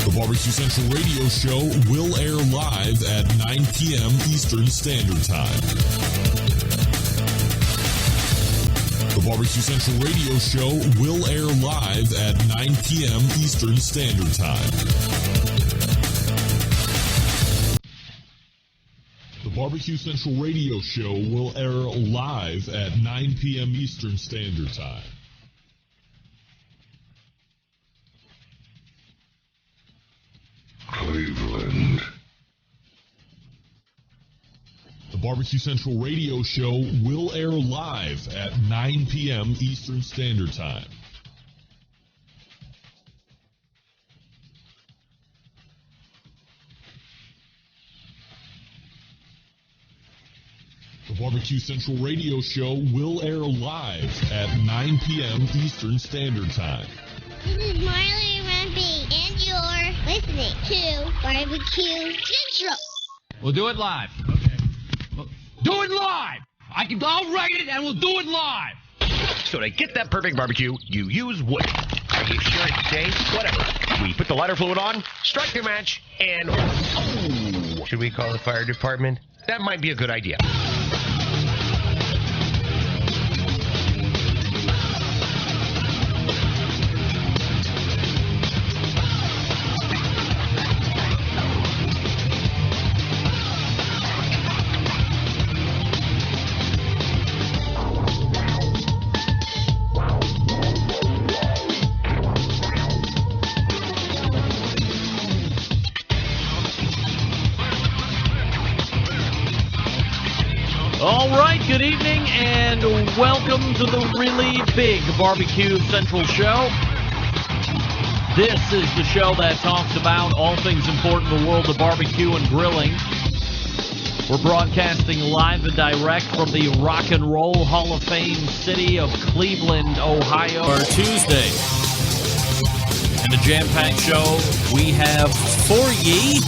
The Barbecue Central radio show will air live at 9 p.m. Eastern Standard Time. The Barbecue Central radio show will air live at 9 p.m. Eastern Standard Time. The Barbecue Central radio show will air live at 9 p.m. Eastern Standard Time. Cleveland. The Barbecue Central radio show will air live at 9 p.m. Eastern Standard Time. The Barbecue Central radio show will air live at 9 p.m. Eastern Standard Time. This is Marley Rampy, and you're listening to Barbecue Central. We'll do it live. Okay. Well, do it live! I'll write it and we'll do it live! So to get that perfect barbecue, you use wood. Are you sure it's safe? Whatever. We put the lighter fluid on, strike the match, and... Oh, should we call the fire department? That might be a good idea. All right, good evening, and welcome to the really big Barbecue Central show. This is the show that talks about all things important in the world of barbecue and grilling. We're broadcasting live and direct from the Rock and Roll Hall of Fame city of Cleveland, Ohio. Our Tuesday, and a jam-packed show we have for ye.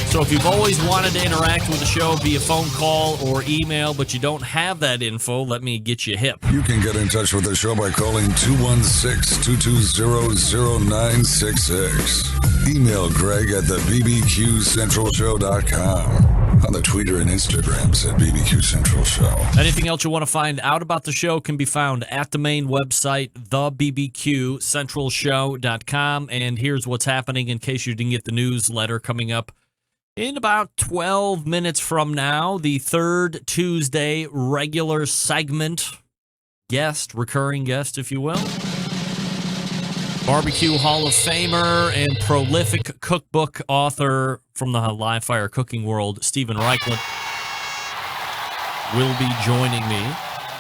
So if you've always wanted to interact with the show via phone call or email, but you don't have that info, let me get you hip. You can get in touch with the show by calling 216-220-0966. Email Greg at the bbqcentralshow.com. On the Twitter and Instagrams at BBQ Central Show. Anything else you want to find out about the show can be found at the main website, thebbqcentralshow.com. And here's what's happening in case you didn't get the newsletter coming up. In about 12 minutes from now, the third Tuesday regular segment recurring guest, if you will. Barbecue Hall of Famer and prolific cookbook author from the live fire cooking world, Steven Raichlen, will be joining me.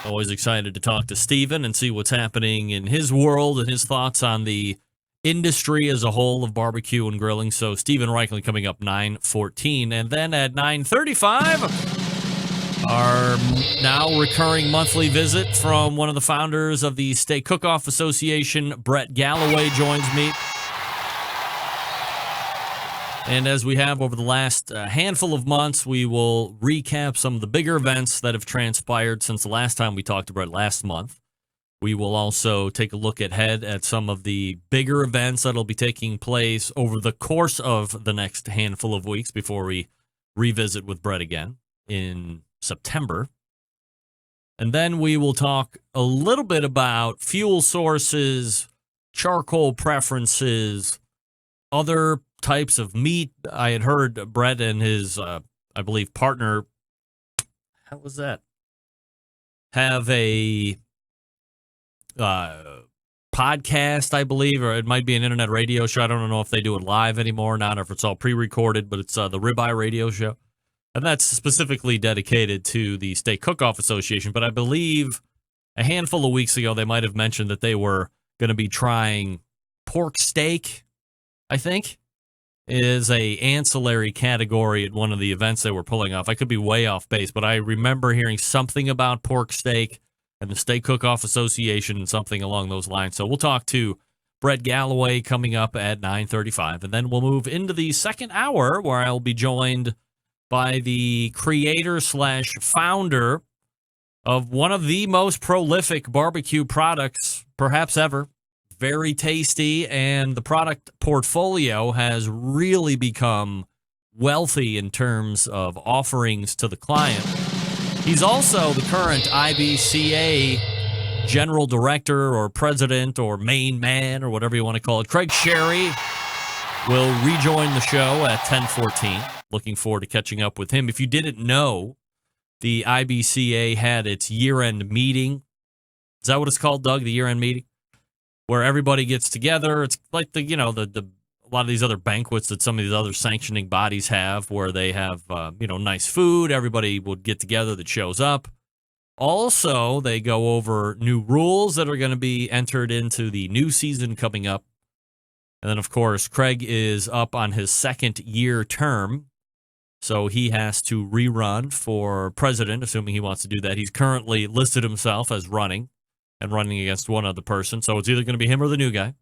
Always excited to talk to Steven and see what's happening in his world and his thoughts on the industry as a whole of barbecue and grilling. So Steven Raichlen coming up 9:14, and then at 9:35, our now recurring monthly visit from one of the founders of the Steak Cook-Off Association, Brett Galloway, joins me. And as we have over the last handful of months, we will recap some of the bigger events that have transpired since the last time we talked to Brett last month. We will also take a look ahead at some of the bigger events that will be taking place over the course of the next handful of weeks before we revisit with Brett again in September. And then we will talk a little bit about fuel sources, charcoal preferences, other types of meat. I had heard Brett and his, I believe, partner, how was that? Have a podcast, I believe, or it might be an internet radio show. I don't know if they do it live anymore or not, or if it's all pre-recorded, but it's the Ribeye Radio Show. And that's specifically dedicated to the Steak Cook-Off Association. But I believe a handful of weeks ago, they might have mentioned that they were going to be trying pork steak, I think, is a ancillary category at one of the events they were pulling off. I could be way off base, but I remember hearing something about pork steak and the Steak Cook-Off Association and something along those lines. So we'll talk to Brett Galloway coming up at 9:35. And then we'll move into the second hour where I'll be joined by the creator/founder of one of the most prolific barbecue products perhaps ever, very tasty, and the product portfolio has really become wealthy in terms of offerings to the client. He's also the current IBCA general director or president or main man or whatever you want to call it. Craig Sherry will rejoin the show at 10:14. Looking forward to catching up with him. If you didn't know, the IBCA had its year-end meeting. Is that what it's called, Doug? The year-end meeting? Where everybody gets together. It's like a lot of these other banquets that some of these other sanctioning bodies have, where they have nice food. Everybody would get together that shows up. Also, they go over new rules that are going to be entered into the new season coming up. And then, of course, Craig is up on his second-year term, so he has to rerun for president, assuming he wants to do that. He's currently listed himself as running against one other person, so it's either going to be him or the new guy.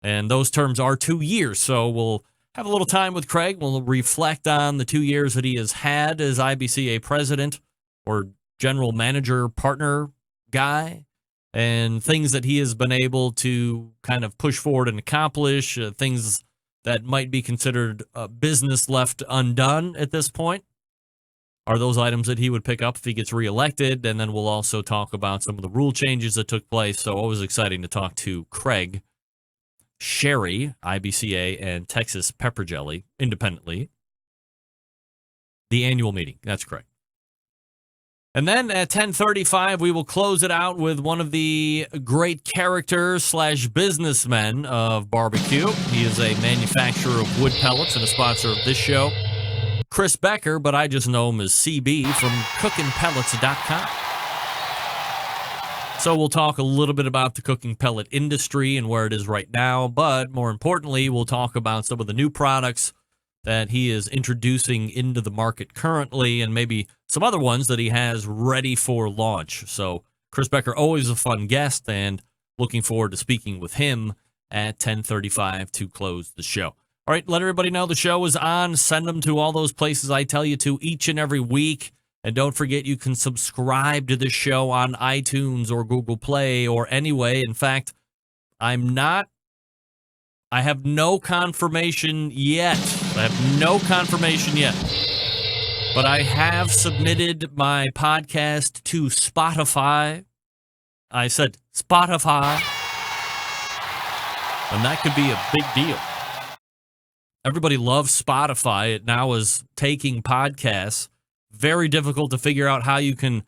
And those terms are 2 years, so we'll have a little time with Craig. We'll reflect on the 2 years that he has had as IBCA president or general manager, partner guy, and things that he has been able to kind of push forward and accomplish, things that might be considered business left undone at this point. Are those items that he would pick up if he gets reelected? And then we'll also talk about some of the rule changes that took place. So always exciting to talk to Craig Sherry, IBCA, and Texas Pepper Jelly independently. The annual meeting. That's correct. And then at 10:35, we will close it out with one of the great characters / businessmen of barbecue. He is a manufacturer of wood pellets and a sponsor of this show, Chris Becker, but I just know him as CB from cookingpellets.com. So we'll talk a little bit about the cooking pellet industry and where it is right now, but more importantly, we'll talk about some of the new products that he is introducing into the market currently and maybe some other ones that he has ready for launch. So Chris Becker, always a fun guest, and looking forward to speaking with him at 10:35 to close the show. All right, let everybody know the show is on. Send them to all those places I tell you to each and every week. And don't forget, you can subscribe to this show on iTunes or Google Play or anyway. In fact, I have no confirmation yet. But I have submitted my podcast to Spotify. I said Spotify. And that could be a big deal. Everybody loves Spotify. It now is taking podcasts. Very difficult to figure out how you can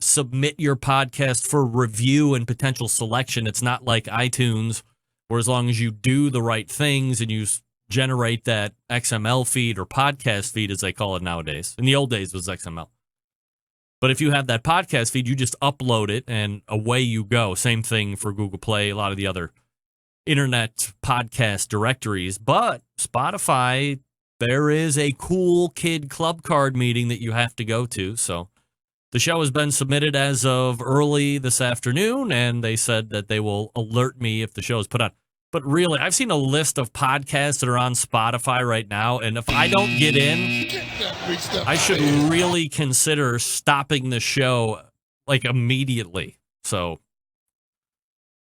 submit your podcast for review and potential selection. It's not like iTunes, where as long as you do the right things and you generate that XML feed or podcast feed, as they call it nowadays. In the old days, it was XML. But if you have that podcast feed, you just upload it and away you go. Same thing for Google Play, a lot of the other internet podcast directories. But Spotify, there is a cool kid club card meeting that you have to go to. So the show has been submitted as of early this afternoon, and they said that they will alert me if the show is put on. But really, I've seen a list of podcasts that are on Spotify right now, and if I don't get in, I should really consider stopping the show like immediately. So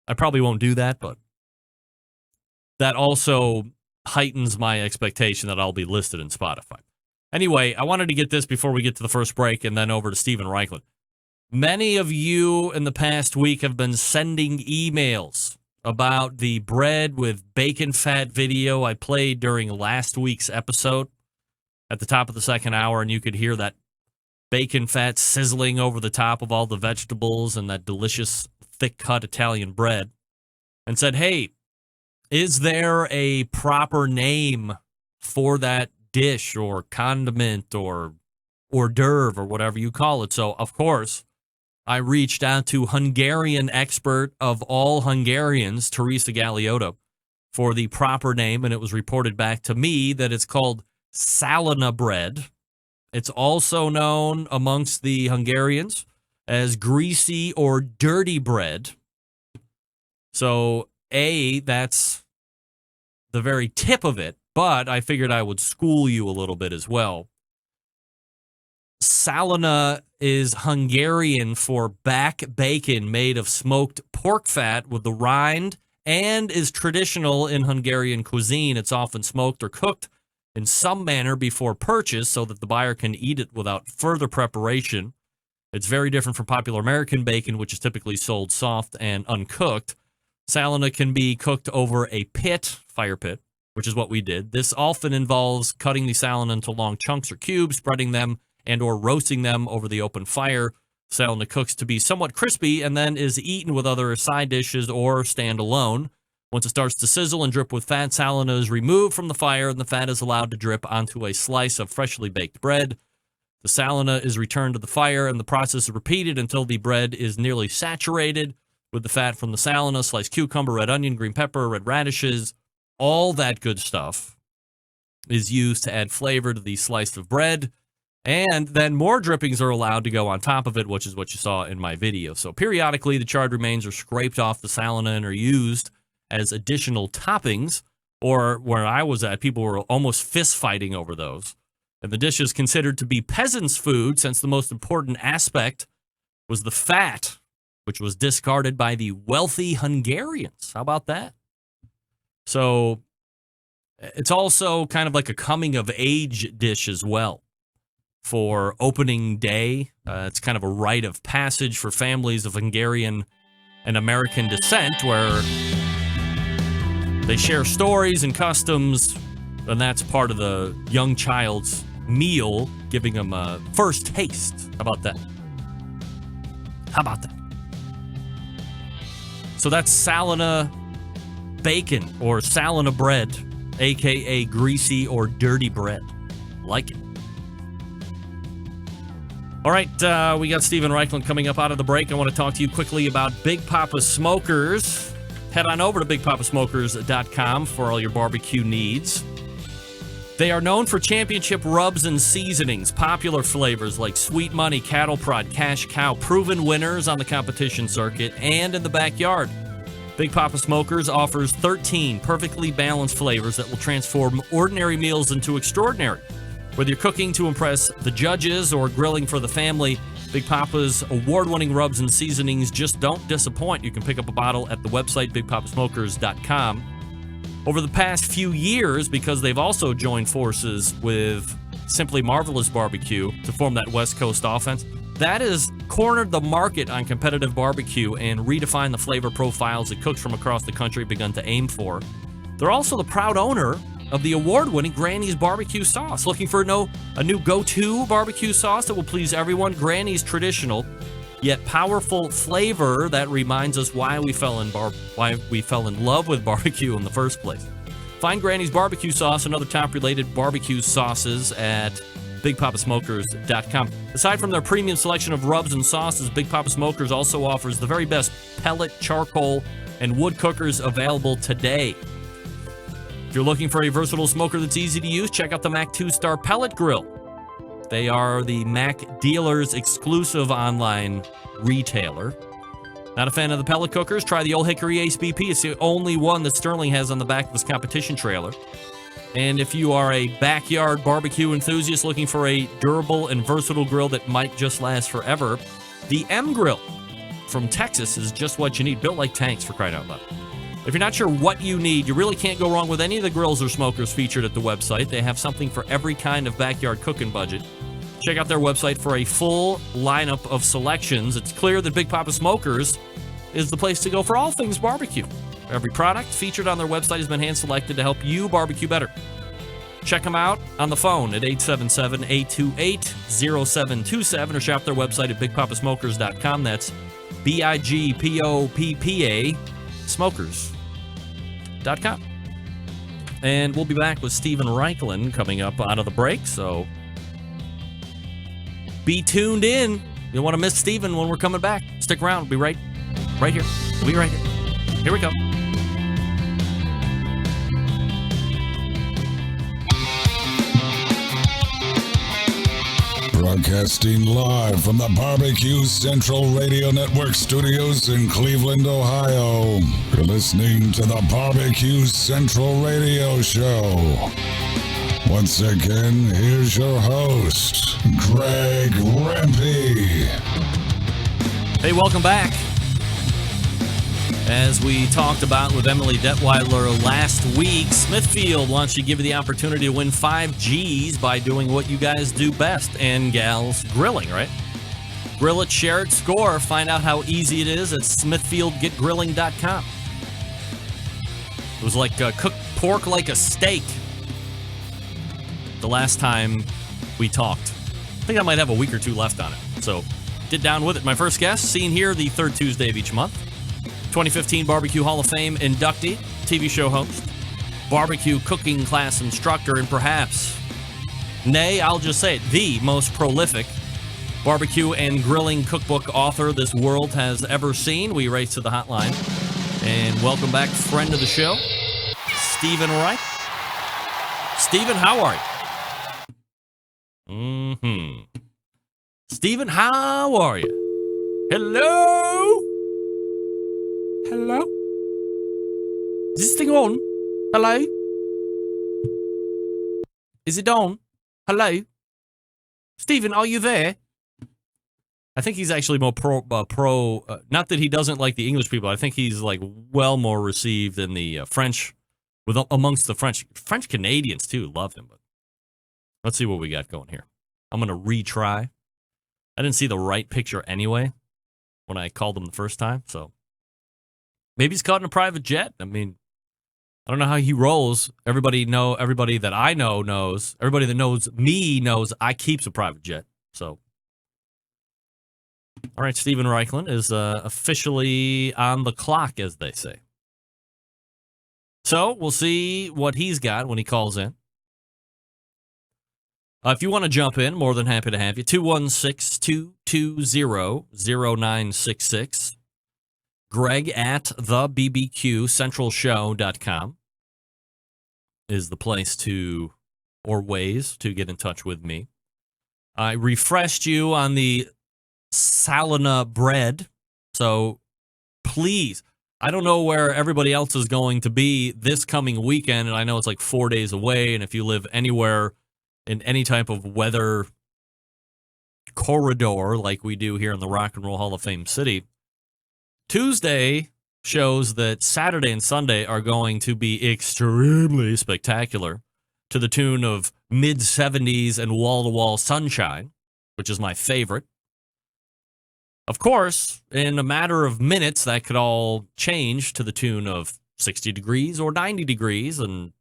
I probably won't do that, but that also heightens my expectation that I'll be listed in Spotify. Anyway, I wanted to get this before we get to the first break and then over to Steven Reichland. Many of you in the past week have been sending emails about the bread with bacon fat video I played during last week's episode at the top of the second hour, and you could hear that bacon fat sizzling over the top of all the vegetables and that delicious thick-cut Italian bread, and said, hey, is there a proper name for that dish or condiment or hors d'oeuvre or whatever you call it? So, of course, I reached out to Hungarian expert of all Hungarians, Teresa Galiotto, for the proper name, and it was reported back to me that it's called Salina bread. It's also known amongst the Hungarians as greasy or dirty bread. So, that's the very tip of it, but I figured I would school you a little bit as well. Salina is Hungarian for back bacon made of smoked pork fat with the rind and is traditional in Hungarian cuisine. It's often smoked or cooked in some manner before purchase so that the buyer can eat it without further preparation. It's very different from popular American bacon, which is typically sold soft and uncooked. Salina can be cooked over a fire pit, which is what we did. This often involves cutting the salina into long chunks or cubes, spreading them and or roasting them over the open fire. Salina cooks to be somewhat crispy and then is eaten with other side dishes or stand alone. Once it starts to sizzle and drip with fat, salina is removed from the fire and the fat is allowed to drip onto a slice of freshly baked bread. The salina is returned to the fire and the process is repeated until the bread is nearly saturated with the fat from the salina, sliced cucumber, red onion, green pepper, red radishes. All that good stuff is used to add flavor to the slice of bread. And then more drippings are allowed to go on top of it, which is what you saw in my video. So periodically, the charred remains are scraped off the salina and are used as additional toppings. Or where I was at, people were almost fist fighting over those. And the dish is considered to be peasants' food since the most important aspect was the fat, which was discarded by the wealthy Hungarians. How about that? So it's also kind of like a coming-of-age dish as well. For opening day, it's kind of a rite of passage for families of Hungarian and American descent where they share stories and customs, and that's part of the young child's meal, giving them a first taste. How about that? How about that? So that's salina bacon or salina bread, a.k.a. greasy or dirty bread. Like it. All right, we got Steven Raichlen coming up out of the break. I want to talk to you quickly about Big Papa Smokers. Head on over to BigPapaSmokers.com for all your barbecue needs. They are known for championship rubs and seasonings, popular flavors like Sweet Money, Cattle Prod, Cash Cow, proven winners on the competition circuit and in the backyard. Big Papa Smokers offers 13 perfectly balanced flavors that will transform ordinary meals into extraordinary. Whether you're cooking to impress the judges or grilling for the family, Big Papa's award-winning rubs and seasonings just don't disappoint. You can pick up a bottle at the website, BigPapaSmokers.com. Over the past few years, because they've also joined forces with Simply Marvelous Barbecue to form that West Coast offense, that has cornered the market on competitive barbecue and redefined the flavor profiles that cooks from across the country have begun to aim for. They're also the proud owner of the award-winning Granny's Barbecue Sauce. Looking for a new go-to barbecue sauce that will please everyone? Granny's traditional, yet powerful flavor that reminds us why we fell in love with barbecue in the first place. Find Granny's Barbecue Sauce and other top-related barbecue sauces at BigPapaSmokers.com. Aside from their premium selection of rubs and sauces, Big Papa Smokers also offers the very best pellet, charcoal, and wood cookers available today. If you're looking for a versatile smoker that's easy to use, check out the Mac 2-Star Pellet Grill. They are the Mac dealer's exclusive online retailer. Not a fan of the pellet cookers? Try the Old Hickory Ace BP. It's the only one that Sterling has on the back of his competition trailer. And if you are a backyard barbecue enthusiast looking for a durable and versatile grill that might just last forever, the M Grill from Texas is just what you need. Built like tanks, for crying out loud. If you're not sure what you need, you really can't go wrong with any of the grills or smokers featured at the website. They have something for every kind of backyard cooking budget. Check out their website for a full lineup of selections. It's clear that Big Papa Smokers is the place to go for all things barbecue. Every product featured on their website has been hand-selected to help you barbecue better. Check them out on the phone at 877-828-0727 or shop their website at BigPapaSmokers.com. That's BIGPOPPA Smokers.com. And we'll be back with Steven Raichlen coming up out of the break, so be tuned in. You don't want to miss Steven when we're coming back. Stick around. We'll be right here. We'll be right here. Here we go. Broadcasting live from the Barbecue Central Radio Network studios in Cleveland, Ohio. You're listening to the Barbecue Central Radio Show. Once again, here's your host, Greg Rempe. Hey, welcome back. As we talked about with Emily Detweiler last week, Smithfield wants to give you the opportunity to win 5 G's by doing what you guys do best and gals, grilling, right? Grill it, share it, score. Find out how easy it is at smithfieldgetgrilling.com. It was like cook pork like a steak the last time we talked. I think I might have a week or two left on it. So get down with it. My first guest, seen here the third Tuesday of each month. 2015 Barbecue Hall of Fame inductee, TV show host, barbecue cooking class instructor, and perhaps, nay, I'll just say it, the most prolific barbecue and grilling cookbook author this world has ever seen. We race to the hotline. And welcome back, friend of the show, Stephen Reich. Stephen, how are you? Stephen, how are you? Hello? Hello? Is this thing on? Hello? Is it on? Hello? Stephen, are you there? I think he's actually more not that he doesn't like the English people. I think he's like well more received in the French, amongst the French Canadians too. Love him. But let's see what we got going here. I'm going to retry. I didn't see the right picture anyway when I called him the first time, so maybe he's caught in a private jet. I mean, I don't know how he rolls. Everybody that I know knows. Everybody that knows me knows I keeps a private jet. So, all right, Stephen Reichland is officially on the clock, as they say. So we'll see what he's got when he calls in. If you want to jump in, more than happy to have you. 216-220-0966. Greg at thebbqcentralshow.com is the place to, or ways to get in touch with me. I refreshed you on the Salina bread, so please, I don't know where everybody else is going to be this coming weekend, and I know it's like 4 days away, and if you live anywhere in any type of weather corridor like we do here in the Rock and Roll Hall of Fame city, Tuesday shows that Saturday and Sunday are going to be extremely spectacular to the tune of mid-70s and wall-to-wall sunshine, which is my favorite. Of course, in a matter of minutes, that could all change to the tune of 60 degrees or 90 degrees, an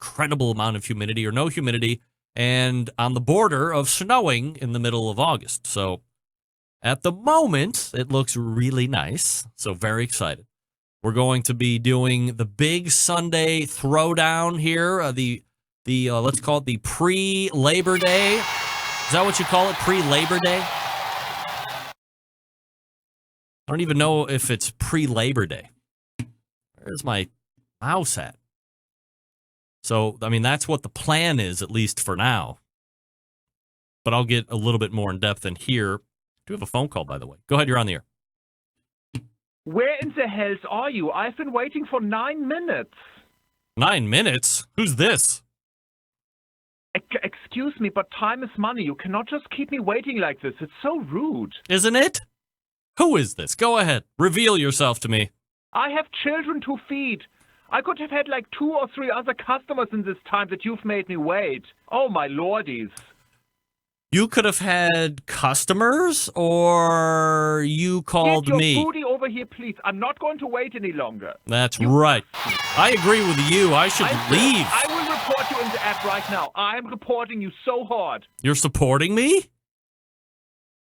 incredible amount of humidity or no humidity, and on the border of snowing in the middle of August. So at the moment, it looks really nice, so very excited. We're going to be doing the big Sunday throwdown here, the let's call it the pre-Labor Day. Is that what you call it, pre-Labor Day? I don't even know if it's pre-Labor Day. Where's my mouse at? So, I mean, that's what the plan is, at least for now. But I'll get a little bit more in depth in here. Do have a phone call, by the way. Go ahead, you're on the air. Where in the hells are you? I've been waiting for 9 minutes. 9 minutes? Who's this? Excuse me, but time is money. You cannot just keep me waiting like this. It's so rude. Isn't it? Who is this? Go ahead. Reveal yourself to me. I have children to feed. I could have had like 2 or 3 other customers in this time that you've made me wait. Oh, my lordies. You could have had customers, or you called me? Get your booty over here, please. I'm not going to wait any longer. That's right. I agree with you. I should leave. I will report you in the app right now. I am reporting you so hard. You're supporting me?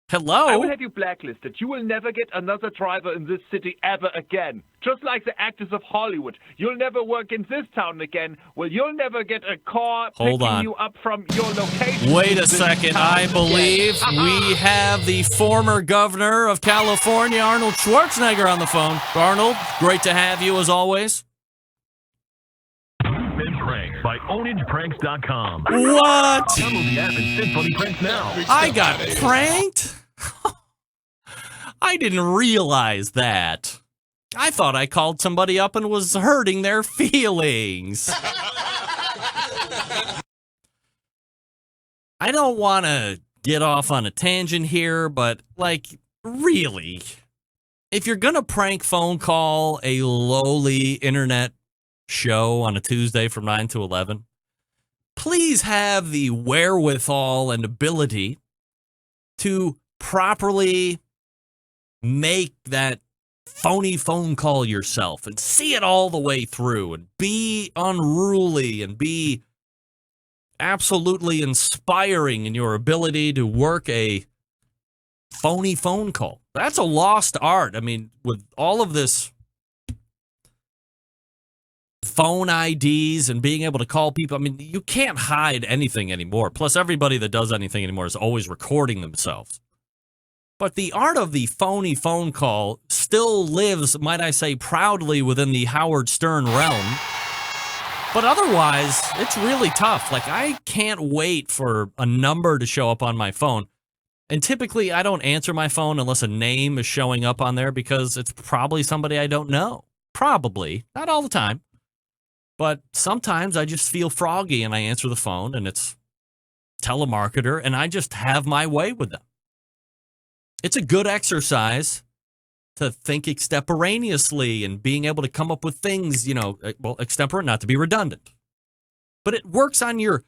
Hello? I will have you blacklisted. You will never get another driver in this city ever again. Just like the actors of Hollywood. You'll never work in this town again. Well, you'll never get a car picking you up from your location. Wait a second. I believe we have the former governor of California, Arnold Schwarzenegger, on the phone. Arnold, great to have you as always. You've been pranked by OnagePranks.com. What? Download the app and send funny pranks now. I got pranked? I didn't realize that. I thought I called somebody up and was hurting their feelings. I don't want to get off on a tangent here, but, like, really? if you're going to prank phone call a lowly internet show on a Tuesday from 9 to 11, please have the wherewithal and ability to properly make that phony phone call yourself and see it all the way through and be unruly and be absolutely inspiring in your ability to work a phony phone call. That's a lost art. I mean, with all of this phone IDs and being able to call people, I mean, you can't hide anything anymore. Plus, everybody that does anything anymore is always recording themselves. But the art of the phony phone call still lives, might I say, proudly within the Howard Stern realm. But otherwise, it's really tough. Like, I can't wait for a number to show up on my phone. And typically, I don't answer my phone unless a name is showing up on there because it's probably somebody I don't know. Probably. Not all the time. But sometimes I just feel froggy and I answer the phone and it's telemarketer and I just have my way with them. It's a good exercise to think extemporaneously and being able to come up with things, you know, well, extempore, not to be redundant. But it works on your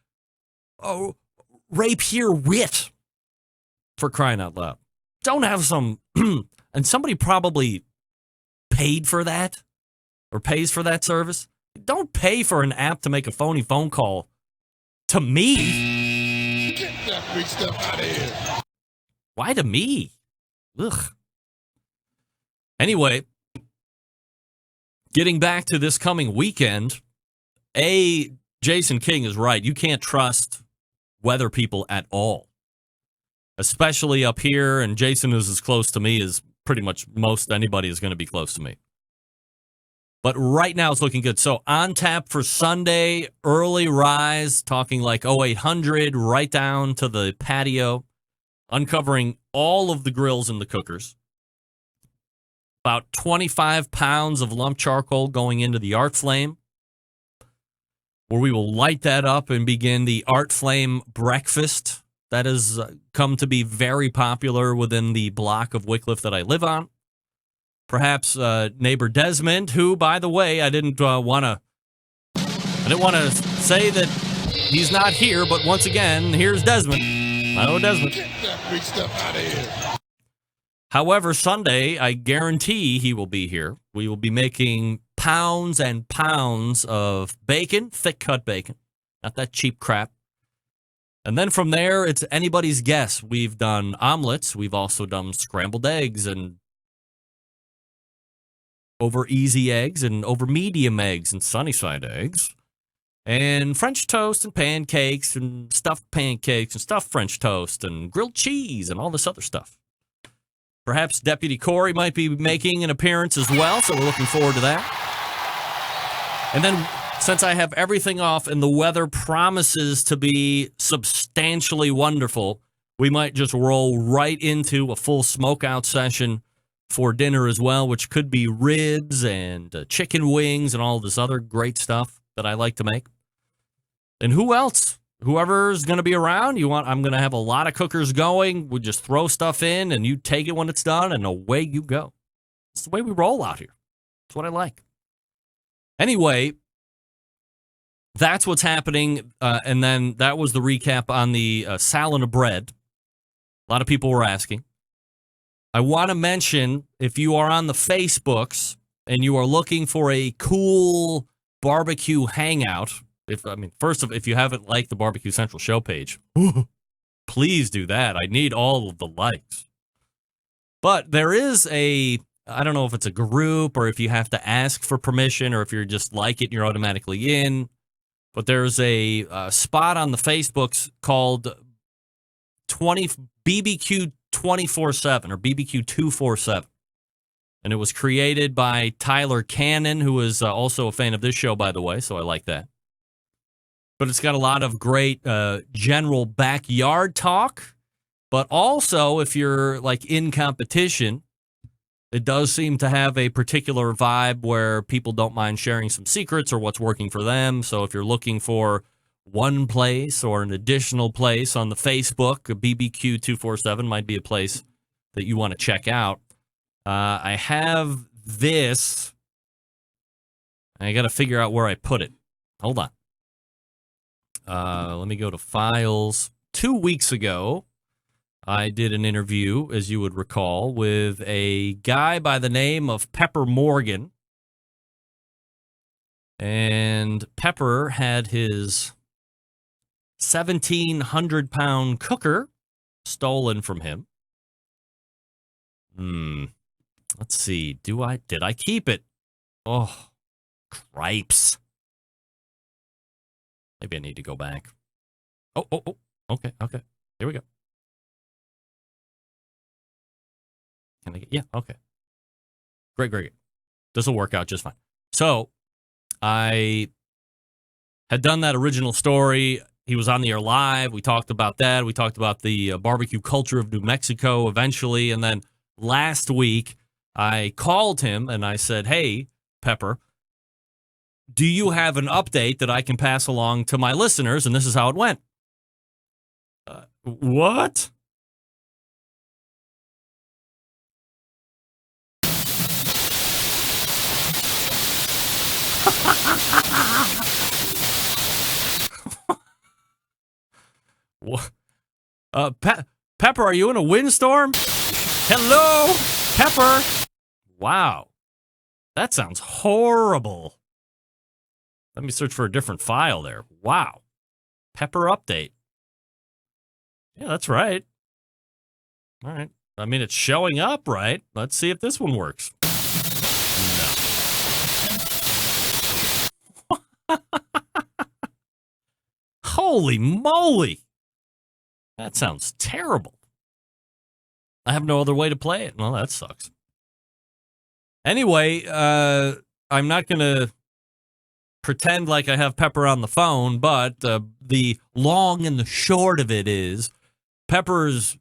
rapier wit, for crying out loud. Don't have some, and somebody probably paid for that or pays for that service. Don't pay for an app to make a phony phone call to me. Get that free stuff out of here. Why to me? Ugh. Anyway, getting back to this coming weekend, Jason King is right. You can't trust weather people at all, especially up here. And Jason is as close to me as pretty much most anybody is going to be close to me. But right now it's looking good. So on tap for Sunday, early rise, talking like 0800 right down to the patio, uncovering all of the grills and the cookers. About 25 pounds of lump charcoal going into the Art Flame, where we will light that up and begin the Art Flame breakfast. That has come to be very popular within the block of Wycliffe that I live on. Perhaps neighbor Desmond, who, by the way, I didn't want to say that he's not here, but once again, here's Desmond. Hello, Desmond. Get that free stuff out of here. However, Sunday, I guarantee he will be here. We will be making pounds and pounds of bacon, thick-cut bacon, not that cheap crap. And then from there, it's anybody's guess. We've done omelets. We've also done scrambled eggs and over easy eggs and over medium eggs and sunny side eggs. And French toast and pancakes and stuffed pancakes and stuffed French toast and grilled cheese and all this other stuff. Perhaps Deputy Corey might be making an appearance as well, so we're looking forward to that. And then, since I have everything off and the weather promises to be substantially wonderful, we might just roll right into a full smokeout session for dinner as well, which could be ribs and chicken wings and all this other great stuff that I like to make. And who else? Whoever's going to be around, I'm going to have a lot of cookers going. We'll just throw stuff in and you take it when it's done and away you go. It's the way we roll out here. It's what I like. Anyway, that's what's happening. And then that was the recap on the salad of bread. A lot of people were asking. I want to mention, if you are on the Facebooks and you are looking for a cool barbecue hangout, if you haven't liked the Barbecue Central show page, please do that. I need all of the likes. But there is I don't know if it's a group or if you have to ask for permission or if you're just like it and you're automatically in. But there's a spot on the Facebooks called BBQ 24/7 or BBQ 247. And it was created by Tyler Cannon, who is also a fan of this show, by the way, so I like that. But it's got a lot of great general backyard talk. But also, if you're like in competition, it does seem to have a particular vibe where people don't mind sharing some secrets or what's working for them. So if you're looking for one place or an additional place on the Facebook, BBQ 247 might be a place that you want to check out. I have this. I got to figure out where I put it. Hold on. Let me go to files. 2 weeks ago, I did an interview, as you would recall, with a guy by the name of Pepper Morgan. And Pepper had his 1,700-pound cooker stolen from him. Let's see. Did I keep it? Oh, cripes. Maybe I need to go back. Oh. Okay. Here we go. Can I get? Yeah. Okay. Great. This will work out just fine. So, I had done that original story. He was on the air live. We talked about that. We talked about the barbecue culture of New Mexico eventually. And then last week, I called him and I said, hey, Pepper, do you have an update that I can pass along to my listeners? And this is how it went. What? What? Pepper, are you in a windstorm? Hello, Pepper. Wow, that sounds horrible. Let me search for a different file there. Wow, Pepper update. Yeah, that's right. All right. I mean, it's showing up, right? Let's see if this one works. No. Holy moly. That sounds terrible. I have no other way to play it. Well, that sucks. Anyway, I'm not going to pretend like I have Pepper on the phone, but the long and the short of it is Pepper's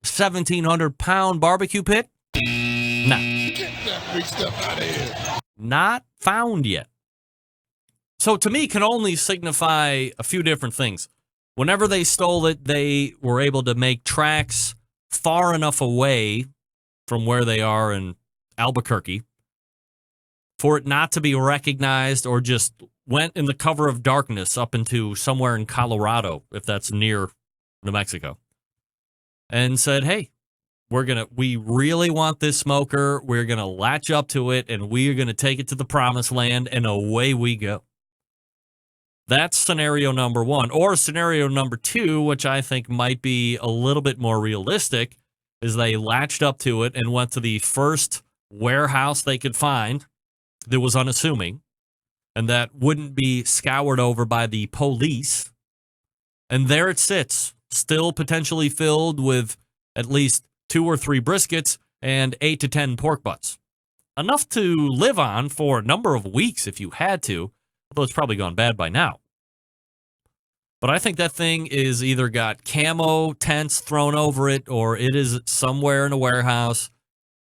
1,700-pound barbecue pit? No. Get that big stuff out of here. Not found yet. So to me, can only signify a few different things. Whenever they stole it, they were able to make tracks far enough away from where they are in Albuquerque for it not to be recognized, or just went in the cover of darkness up into somewhere in Colorado, if that's near New Mexico, and said, hey, we really want this smoker. We're going to latch up to it, and we are going to take it to the promised land, and away we go. That's scenario number one. Or scenario number two, which I think might be a little bit more realistic, is they latched up to it and went to the first warehouse they could find that was unassuming and that wouldn't be scoured over by the police. And there it sits, still potentially filled with at least 2 or 3 briskets and 8 to 10 pork butts. Enough to live on for a number of weeks if you had to, although it's probably gone bad by now. But I think that thing is either got camo tents thrown over it, or it is somewhere in a warehouse,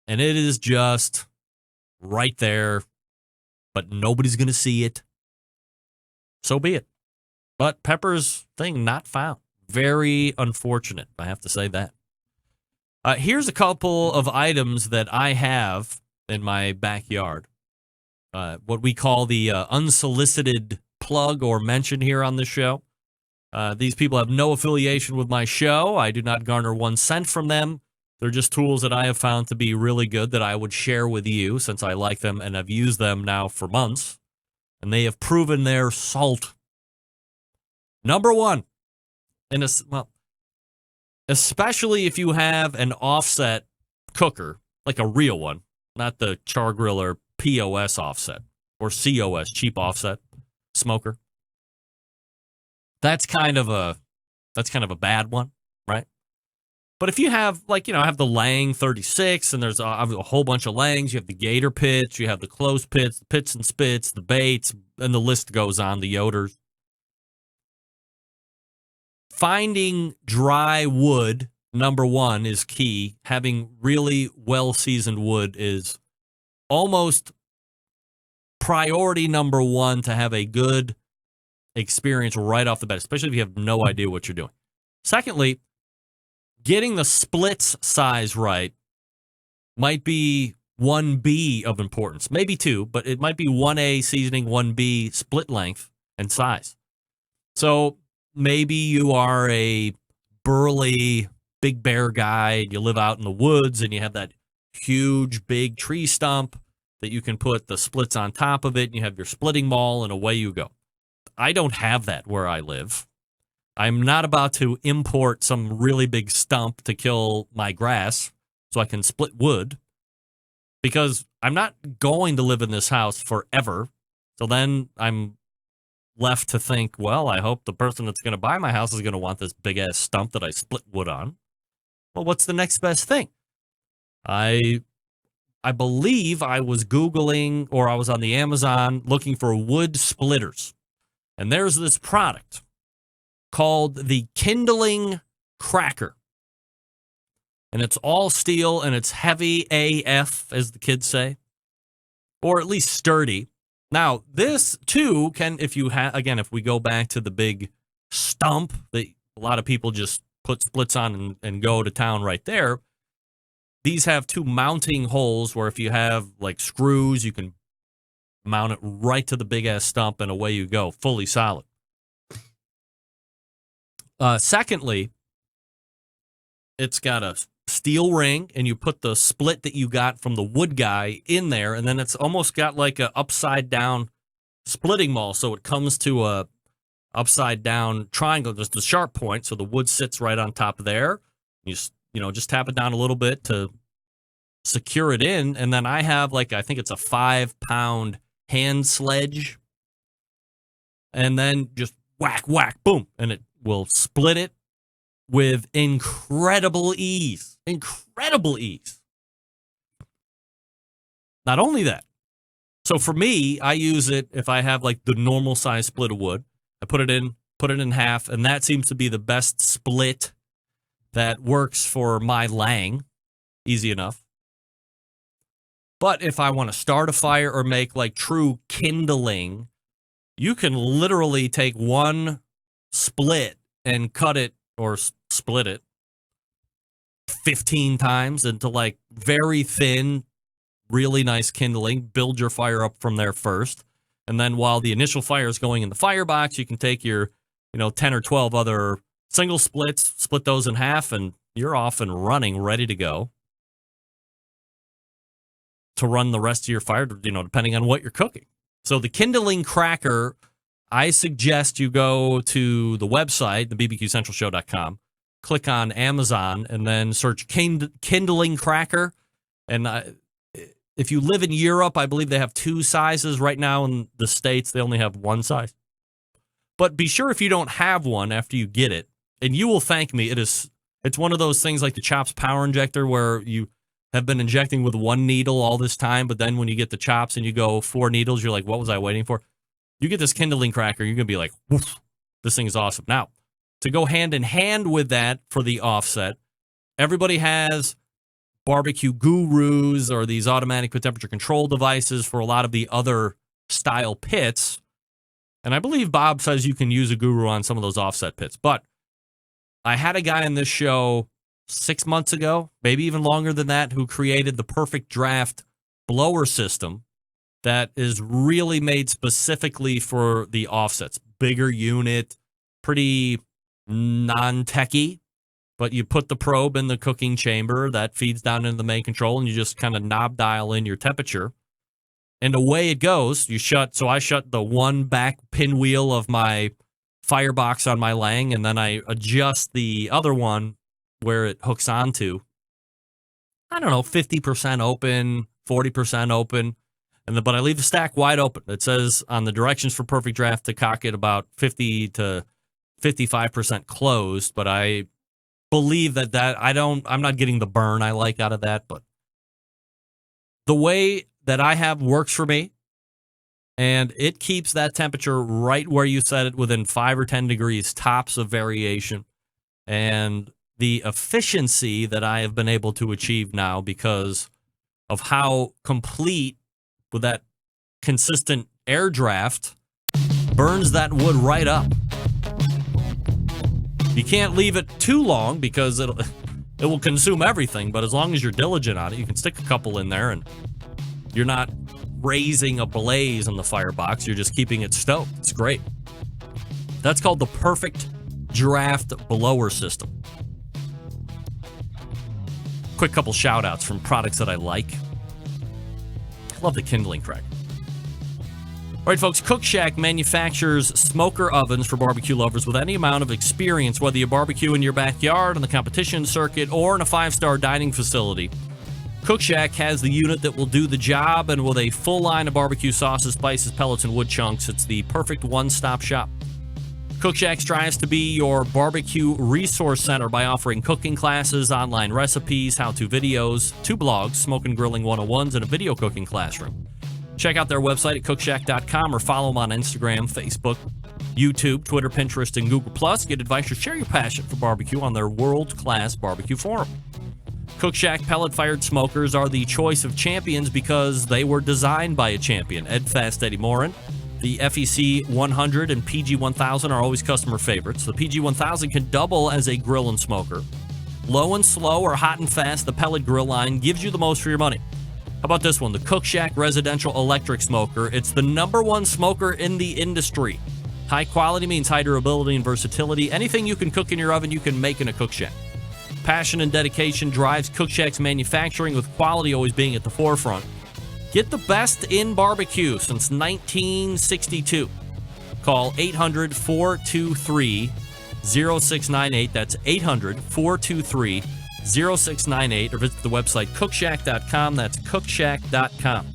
and it is just right there, but nobody's going to see it. So be it. But Pepper's thing not found. Very unfortunate, I have to say that. Here's a couple of items that I have in my backyard. What we call the unsolicited plug or mention here on the show. These people have no affiliation with my show. I do not garner 1 cent from them. They're just tools that I have found to be really good that I would share with you since I like them and have used them now for months. And they have proven their salt. Number one, especially if you have an offset cooker, like a real one, not the Char Grill or POS offset or COS, cheap offset smoker. That's kind of a bad one, right? But if you have, I have the Lang 36, and there's a whole bunch of Langs. You have the Gator pits, you have the closed pits, the pits and spits, the baits, and the list goes on, the Yoders. Finding dry wood, number one, is key. Having really well-seasoned wood is almost priority number one to have a good experience right off the bat, especially if you have no idea what you're doing. Secondly, getting the splits size right might be 1B of importance, maybe 2, but it might be 1A seasoning, 1B split length and size. So maybe you are a burly big bear guy and you live out in the woods and you have that huge big tree stump that you can put the splits on top of it and you have your splitting maul and away you go. I don't have that where I live. I'm not about to import some really big stump to kill my grass so I can split wood, because I'm not going to live in this house forever. So then I'm left to think, well, I hope the person that's going to buy my house is going to want this big-ass stump that I split wood on. Well, what's the next best thing? I believe I was Googling, or I was on the Amazon looking for wood splitters. And there's this product called the Kindling Cracker. And it's all steel and it's heavy AF, as the kids say, or at least sturdy. Now, this too can, if we go back to the big stump that a lot of people just put splits on and go to town right there, these have 2 mounting holes where if you have like screws, you can mount it right to the big ass stump and away you go, fully solid. Secondly, it's got a steel ring and you put the split that you got from the wood guy in there, and then it's almost got like a upside down splitting maul, so it comes to a upside down triangle, just the sharp point, so the wood sits right on top of there. You just tap it down a little bit to secure it in, and then I have I think it's a 5-pound hand sledge, and then just whack, whack, boom, and it will split it with incredible ease. Incredible ease. Not only that, so for me, I use it if I have like the normal size split of wood. I put it in half, and that seems to be the best split that works for my lang. Easy enough. But if I want to start a fire or make like true kindling, you can literally take one split and cut it or split it 15 times into like very thin, really nice kindling. Build your fire up from there first. And then while the initial fire is going in the firebox, you can take your, 10 or 12 other single splits, split those in half, and you're off and running, ready to go to run the rest of your fire, depending on what you're cooking. So the Kindling Cracker, I suggest you go to the website, the bbqcentralshow.com, click on Amazon, and then search Kindling Cracker. And if you live in Europe, I believe they have 2 sizes. Right now in the States, they only have 1 size. But be sure if you don't have one after you get it, and you will thank me. It's one of those things like the Chops Power Injector where you have been injecting with 1 needle all this time, but then when you get the Chops and you go 4 needles, you're like, what was I waiting for? You get this Kindling Cracker, you're going to be like, woof, this thing is awesome. Now, to go hand in hand with that for the offset, everybody has barbecue gurus or these automatic temperature control devices for a lot of the other style pits. And I believe Bob says you can use a guru on some of those offset pits. But I had a guy on this show 6 months ago, maybe even longer than that, who created the Perfect Draft blower system that is really made specifically for the offsets. Bigger unit, pretty non-techy, but you put the probe in the cooking chamber that feeds down into the main control, and you just kind of knob dial in your temperature. And away it goes. So I shut the one back pinwheel of my firebox on my lang, and then I adjust the other one where it hooks onto, 50% open, 40% open. But I leave the stack wide open. It says on the directions for Perfect Draft to cock it about 50 to 55% closed, but I believe that I'm not getting the burn I like out of that, but the way that I have works for me, and it keeps that temperature right where you set it within 5 or 10 degrees tops of variation. And the efficiency that I have been able to achieve now because of how complete with that consistent air draft burns that wood right up. You can't leave it too long because It will consume everything, but as long as you're diligent on it, you can stick a couple in there and you're not raising a blaze on the firebox. You're just keeping it stoked. It's great. That's called the Perfect Draft Blower System. Quick couple shout outs from products that I like. Love the kindling cracker. All right, folks, Cook Shack manufactures smoker ovens for barbecue lovers with any amount of experience, whether you barbecue in your backyard, on the competition circuit, or in a 5-star dining facility. Cook Shack has the unit that will do the job, and with a full line of barbecue sauces, spices, pellets, and wood chunks, it's the perfect one-stop shop. Cook Shack strives to be your barbecue resource center by offering cooking classes, online recipes, how-to videos, 2 blogs, smoke and grilling 101s, and a video cooking classroom. Check out their website at cookshack.com or follow them on Instagram, Facebook, YouTube, Twitter, Pinterest, and Google+. Get advice or share your passion for barbecue on their world-class barbecue forum. Cook Shack pellet-fired smokers are the choice of champions because they were designed by a champion, Ed Fast Eddie Morin. The FEC 100 and PG 1000 are always customer favorites. The PG 1000 can double as a grill and smoker. Low and slow or hot and fast, the pellet grill line gives you the most for your money. How about this one? The Cook Shack Residential Electric Smoker. It's the #1 smoker in the industry. High quality means high durability and versatility. Anything you can cook in your oven, you can make in a Cook Shack. Passion and dedication drives Cook Shack's manufacturing, with quality always being at the forefront. Get the best in barbecue since 1962. Call 800-423-0698. That's 800-423-0698, or visit the website cookshack.com. That's cookshack.com.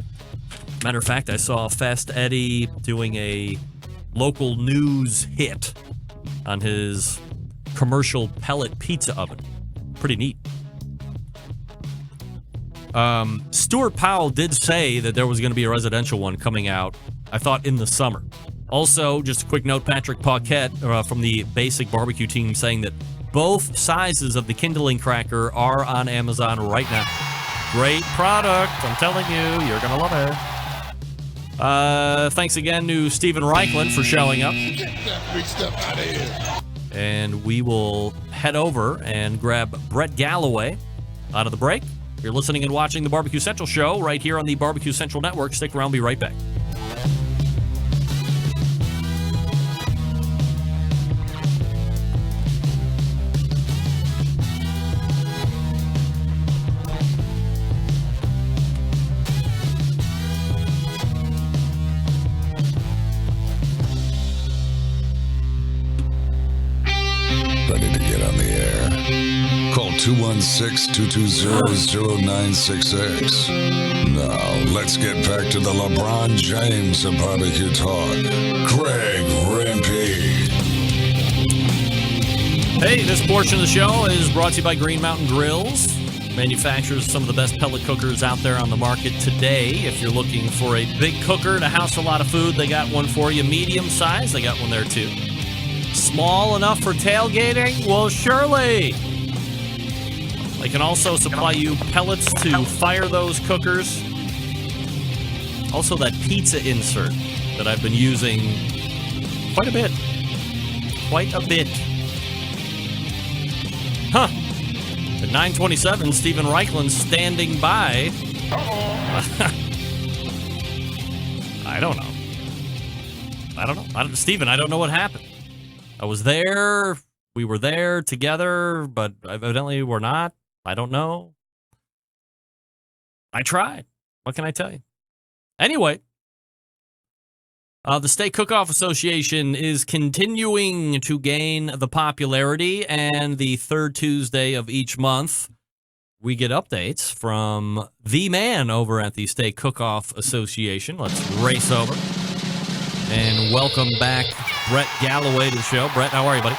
Matter of fact, I saw Fast Eddie doing a local news hit on his commercial pellet pizza oven. Pretty neat. Stuart Powell did say that there was going to be a residential one coming out, I thought, in the summer. Also, just a quick note, Patrick Paquette from the Basic Barbecue team saying that both sizes of the kindling cracker are on Amazon right now. Great product. I'm telling you, you're going to love it. Thanks again to Steven Reichland for showing up. Get that big stuff out of here. And we will head over and grab Brett Galloway out of the break. You're listening and watching the Barbecue Central show right here on the Barbecue Central Network. Stick around, be right back. Ready to get on the air. Call 216-220-0966. Now, let's get back to the LeBron James of barbecue talk. Greg Rempe. Hey, this portion of the show is brought to you by Green Mountain Grills. Manufacturers some of the best pellet cookers out there on the market today. If you're looking for a big cooker to house a lot of food, they got one for you. Medium size, they got one there too. Small enough for tailgating? Well, surely. They can also supply you pellets to fire those cookers. Also, that pizza insert that I've been using quite a bit. Huh. At 9:27, Steven Reichland standing by. I don't know. Steven, I don't know what happened. I was there. We were there together, but evidently we're not. I don't know. I tried. What can I tell you? Anyway, the Steak Cook-Off Association is continuing to gain the popularity, and the third Tuesday of each month, we get updates from the man over at the Steak Cook-Off Association. Let's race over and welcome back Brett Galloway to the show. Brett, how are you, buddy?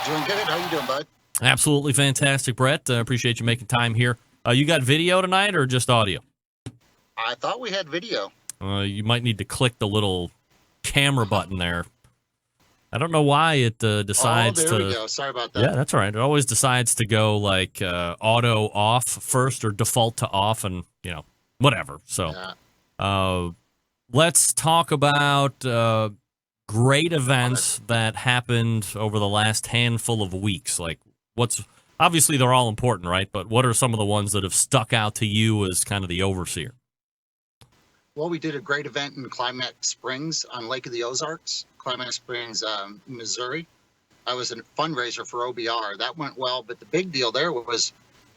Doing good. How you doing, bud? Absolutely fantastic, Brett. Appreciate you making time here. You got video tonight or just audio? I thought we had video. You might need to click the little camera button there. I don't know why it decides to... Oh, there we go. Sorry about that. Yeah, that's all right. It always decides to go like auto off first or default to off and, whatever. So let's talk about great events that happened over the last handful of weeks. Like, what's Obviously, they're all important, right? But what are some of the ones that have stuck out to you as kind of the overseer? Well, we did a great event in Climax Springs on Lake of the Ozarks, Climax Springs, Missouri. I was a fundraiser for OBR. That went well, but the big deal there was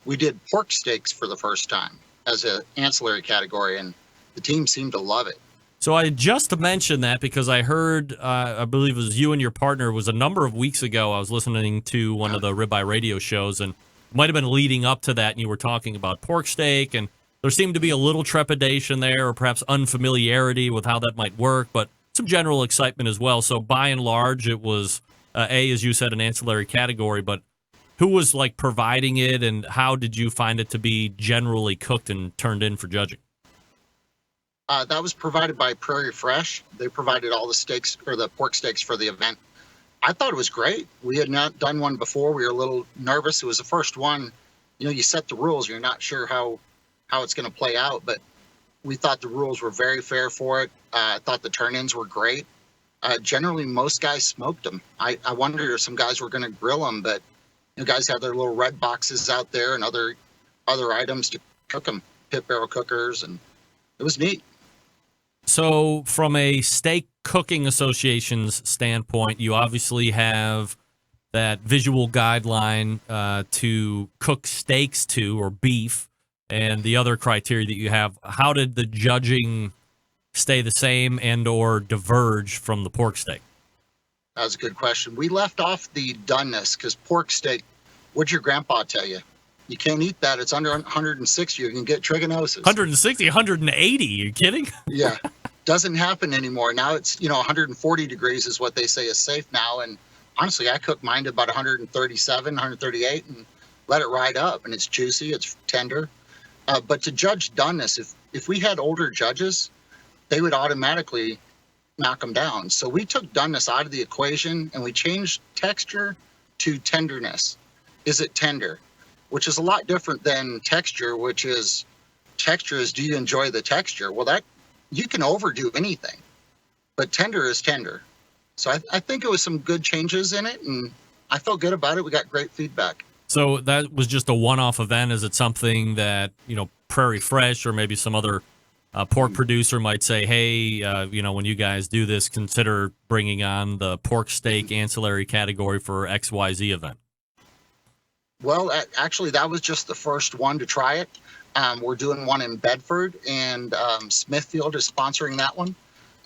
we did pork steaks for the first time as an ancillary category, and the team seemed to love it. So I just mentioned that because I heard, I believe it was you and your partner, was a number of weeks ago. I was listening to one of the Ribeye radio shows, and it might have been leading up to that, and you were talking about pork steak, and there seemed to be a little trepidation there, or perhaps unfamiliarity with how that might work, but some general excitement as well. So by and large, it was, as you said, an ancillary category, but who was like providing it, and how did you find it to be generally cooked and turned in for judging? That was provided by Prairie Fresh. They provided all the steaks, or the pork steaks, for the event. I thought it was great. We had not done one before. We were a little nervous. It was the first one. You know, you set the rules. You're not sure how it's going to play out, but we thought the rules were very fair for it. I thought the turn-ins were great. Generally, most guys smoked them. I wondered if some guys were going to grill them, but you know, guys have their little red boxes out there and other items to cook them, pit barrel cookers, and it was neat. So from a Steak Cooking Association's standpoint, you obviously have that visual guideline to cook steaks to, or beef, and the other criteria that you have. How did the judging stay the same and or diverge from the pork steak? That was a good question. We left off the doneness because pork steak, what'd your grandpa tell you? You can't eat that. It's under 160. You can get trichinosis. 160, 180. You kidding? Yeah. Doesn't happen anymore. Now it's, 140 degrees is what they say is safe now. And honestly, I cook mine to about 137, 138 and let it ride up. And it's juicy. It's tender. But to judge doneness, if we had older judges, they would automatically knock them down. So we took doneness out of the equation and we changed texture to tenderness. Is it tender? Which is a lot different than texture, which is do you enjoy the texture? Well, that you can overdo anything, but tender is tender. So I think it was some good changes in it, and I felt good about it. We got great feedback. So that was just a one-off event. Is it something that, Prairie Fresh or maybe some other pork producer might say, hey, when you guys do this, consider bringing on the pork steak ancillary category for XYZ event? Well, actually, that was just the first one to try it. We're doing one in Bedford, and Smithfield is sponsoring that one.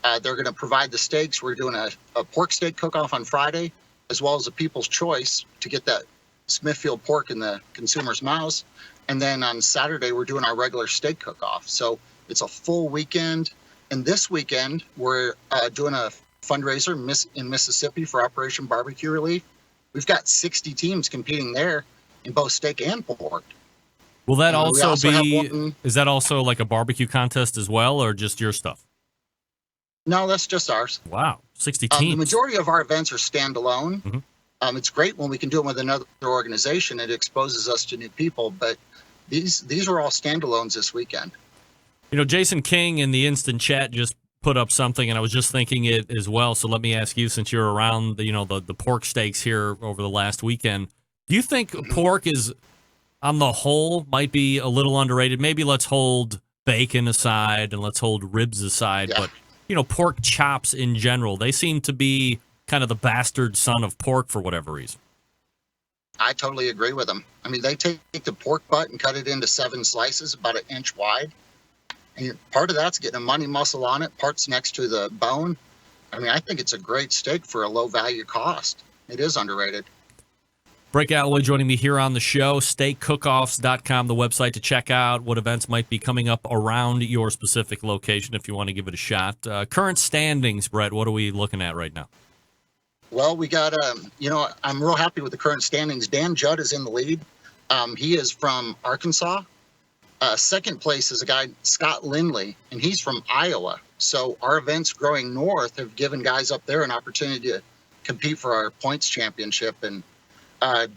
They're going to provide the steaks. We're doing a pork steak cook-off on Friday, as well as a People's Choice to get that Smithfield pork in the consumer's mouths. And then on Saturday, we're doing our regular steak cook-off. So it's a full weekend. And this weekend, we're doing a fundraiser in Mississippi for Operation Barbecue Relief. We've got 60 teams competing there in both steak and pork. Will that also be, is that also like a barbecue contest as well, or just your stuff? No, that's just ours. Wow, 60 teams. The majority of our events are standalone. Mm-hmm. It's great when we can do them with another organization. It exposes us to new people, but these are all standalones this weekend. Jason King in the instant chat just put up something, and I was just thinking it as well. So let me ask you, since you're around the pork steaks here over the last weekend, do you think pork is, on the whole, might be a little underrated? Maybe let's hold bacon aside and let's hold ribs aside, but pork chops in general, they seem to be kind of the bastard son of pork for whatever reason. I totally agree with them. I mean, they take the pork butt and cut it into 7 slices, about 1 inch wide. And part of that's getting a money muscle on it, parts next to the bone. I mean, I think it's a great steak for a low value cost. It is underrated. Brett Galloway joining me here on the show. SteakCookoffs.com, the website to check out what events might be coming up around your specific location if you want to give it a shot. Current standings, Brett, what are we looking at right now? Well, we got, I'm real happy with the current standings. Dan Judd is in the lead. He is from Arkansas. Second place is a guy, Scott Lindley, and he's from Iowa. So our events growing north have given guys up there an opportunity to compete for our points championship. And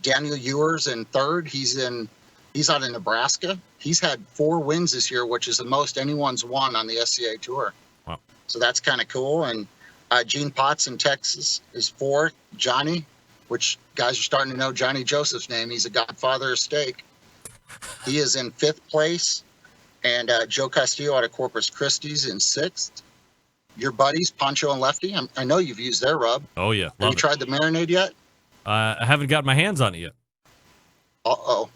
Daniel Ewers in third. He's out in Nebraska. He's had 4 wins this year, which is the most anyone's won on the SCA Tour. Wow. So that's kind of cool. And Gene Potts in Texas is 4th. Johnny which guys are starting to know Johnny Joseph's name. He's a godfather of steak. He is in 5th place. And Joe Castillo out of Corpus Christi is in 6th. Your buddies, Pancho and Lefty, I know you've used their rub. Oh, yeah. Have you tried the marinade yet? I haven't got my hands on it yet. Uh-oh.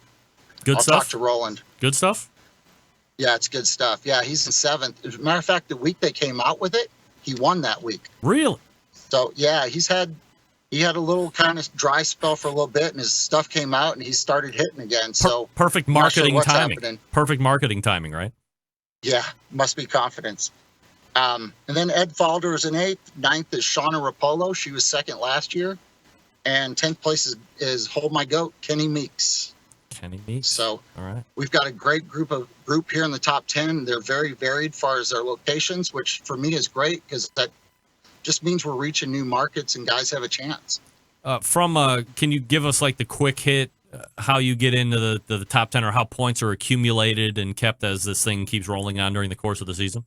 Good I'll stuff? talk to Roland. Good stuff? Yeah, it's good stuff. Yeah, he's in 7th. As a matter of fact, the week they came out with it, he won that week. Really? So, yeah, he had a little kind of dry spell for a little bit, and his stuff came out, and he started hitting again. So perfect marketing timing. Happening. Perfect marketing timing, right? Yeah, must be confidence. And then Ed Falder is in 8th. 9th is Shauna Rapolo. She was 2nd last year. And 10th place is Hold My Goat, Kenny Meeks. Kenny Meeks. So all right, we've got a great group here in the top 10. They're very varied as far as their locations, which for me is great because that just means we're reaching new markets and guys have a chance. Can you give us like the quick hit, how you get into the top 10 or how points are accumulated and kept as this thing keeps rolling on during the course of the season?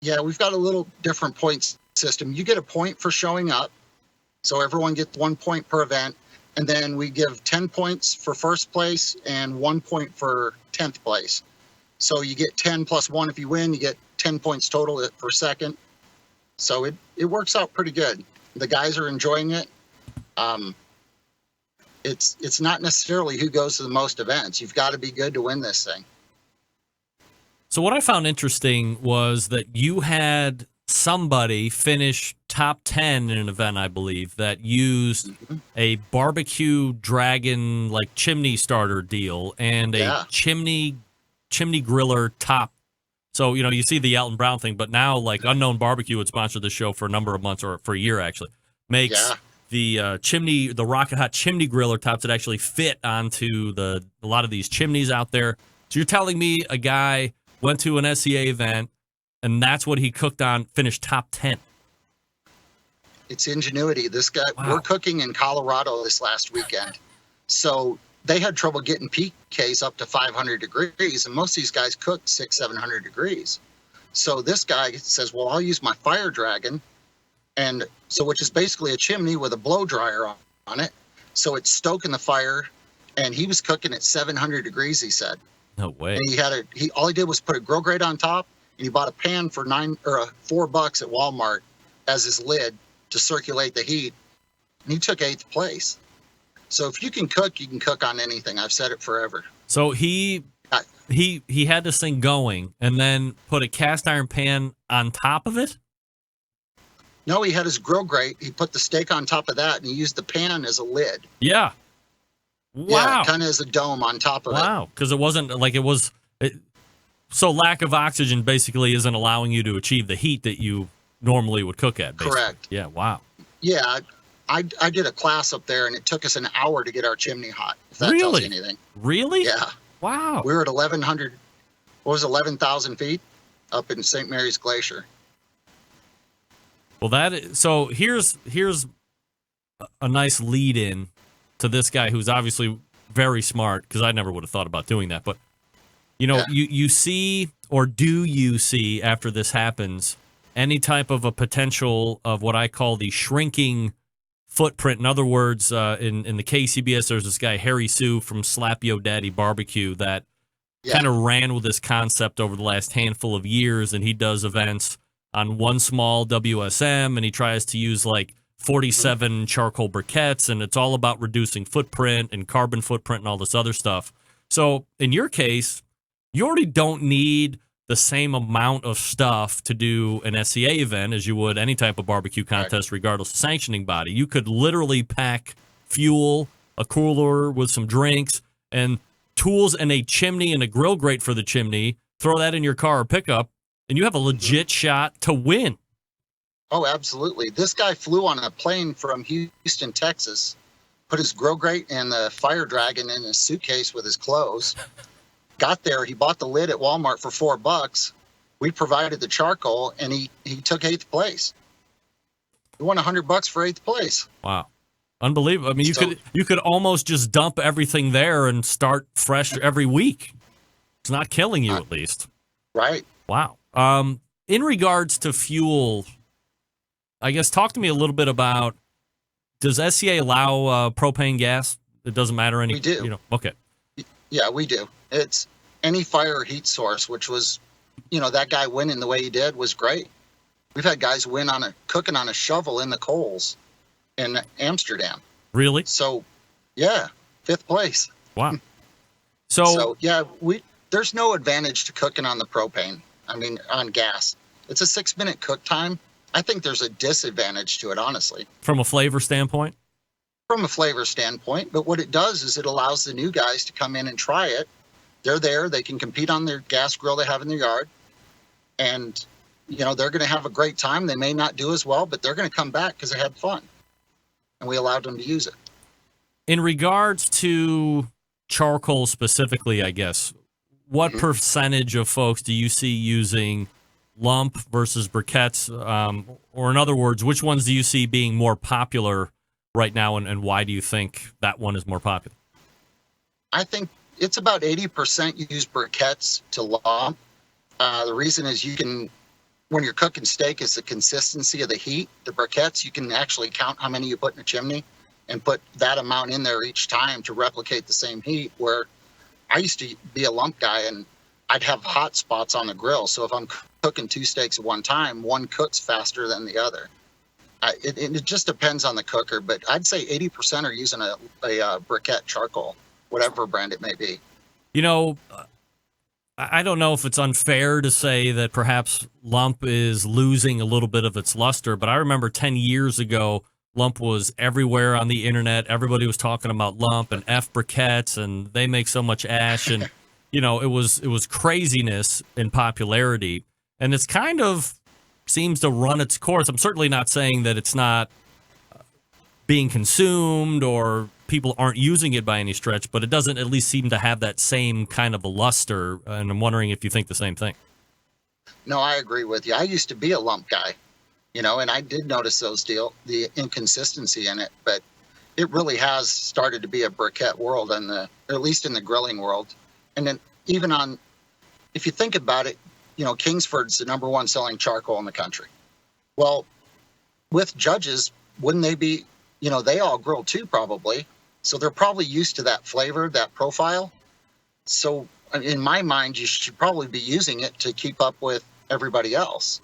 Yeah, we've got a little different points system. You get a point for showing up. So everyone gets 1 point per event. And then we give 10 points for first place and 1 point for 10th place. So you get 10 plus 1 if you win. You get 10 points total for second. So it works out pretty good. The guys are enjoying it. It's not necessarily who goes to the most events. You've got to be good to win this thing. So what I found interesting was that you had somebody finish top 10 in an event, I believe, that used a barbecue dragon like chimney starter deal and a chimney griller top. So, you see the Alton Brown thing, but now like Unknown Barbecue would sponsor the show for a number of months or for a year actually. Makes the Rocket Hot chimney griller tops that actually fit onto a lot of these chimneys out there. So you're telling me a guy went to an SCA event and that's what he cooked on, finished top 10. It's ingenuity. This guy, we're cooking in Colorado this last weekend. So they had trouble getting PKs up to 500 degrees, and most of these guys cook 600-700 degrees. So this guy says, well, I'll use my Fire Dragon, and so which is basically a chimney with a blow dryer on it. So it's stoking the fire, and he was cooking at 700 degrees, he said. No way. And all he did was put a grill grate on top, and he bought a pan for $4 at Walmart as his lid to circulate the heat, and he took 8th place. So if you can cook on anything. I've said it forever. So he had this thing going and then put a cast iron pan on top of it? No, he had his grill grate. He put the steak on top of that, and he used the pan as a lid. Yeah. Wow. Yeah, kind of as a dome on top of it. Wow, because it wasn't like it was. So lack of oxygen basically isn't allowing you to achieve the heat that you normally would cook at. Basically. Correct. Yeah. Wow. Yeah, I did a class up there, and it took us an hour to get our chimney hot. If that tells you anything. Really? Yeah. Wow. We were at 11,000 feet up in St. Mary's Glacier. Well, so here's a nice lead in to this guy who's obviously very smart, because I never would have thought about doing that. But you see, or do you see after this happens, any type of a potential of what I call the shrinking footprint? In other words, in the KCBS, there's this guy Harry Sue from Slap Yo Daddy Barbecue that kind of ran with this concept over the last handful of years, and he does events on one small WSM, and he tries to use like 47 charcoal briquettes, and it's all about reducing footprint and carbon footprint and all this other stuff. So in your case, you already don't need the same amount of stuff to do an SCA event as you would any type of barbecue contest, regardless of sanctioning body. You could literally pack fuel, a cooler with some drinks, and tools and a chimney and a grill grate for the chimney, throw that in your car or pickup, and you have a legit shot to win. Oh, absolutely. This guy flew on a plane from Houston, Texas, put his grill grate and the Fire Dragon in his suitcase with his clothes. Got there, he bought the lid at Walmart for $4. We provided the charcoal, and he took 8th place. He won $100 for 8th place. Wow. Unbelievable. I mean, you could almost just dump everything there and start fresh every week. It's not killing you, at least. Right. Wow. In regards to fuel, I guess talk to me a little bit about Does SCA allow propane gas? It doesn't matter any. We do. Okay. Yeah, we do. It's any fire or heat source, which was, that guy winning the way he did was great. We've had guys win cooking on a shovel in the coals in Amsterdam. Really? So, yeah, 5th place. Wow. So yeah, there's no advantage to cooking on the propane. I mean, on gas. It's a 6-minute cook time. I think there's a disadvantage to it, honestly. From a flavor standpoint? From a flavor standpoint. But what it does is it allows the new guys to come in and try it. They're there. They can compete on their gas grill they have in their yard. And, they're going to have a great time. They may not do as well, but they're going to come back because they had fun. And we allowed them to use it. In regards to charcoal specifically, I guess, what percentage of folks do you see using lump versus briquettes? Or in other words, which ones do you see being more popular right now, and why do you think that one is more popular? I think it's about 80% use briquettes to lump. The reason is when you're cooking steak, it's the consistency of the heat. The briquettes, you can actually count how many you put in a chimney and put that amount in there each time to replicate the same heat, where I used to be a lump guy and I'd have hot spots on the grill. So if I'm cooking 2 steaks at one time, one cooks faster than the other. It just depends on the cooker, but I'd say 80% are using a briquette charcoal, whatever brand it may be. I don't know if it's unfair to say that perhaps lump is losing a little bit of its luster, but I remember 10 years ago, lump was everywhere on the internet. Everybody was talking about lump and F briquettes, and they make so much ash, and it was craziness in popularity, and it's kind of seems to run its course. I'm certainly not saying that it's not being consumed or people aren't using it by any stretch, but it doesn't at least seem to have that same kind of a luster, and I'm wondering if you think the same thing. No, I agree with you. I used to be a lump guy, and I did notice the inconsistency in it, but it really has started to be a briquette world, or at least in the grilling world. And then even if you think about it, Kingsford's the number 1 selling charcoal in the country. Well, with Judges, wouldn't they be, they all grill too probably. So they're probably used to that flavor, that profile. So in my mind, you should probably be using it to keep up with everybody else.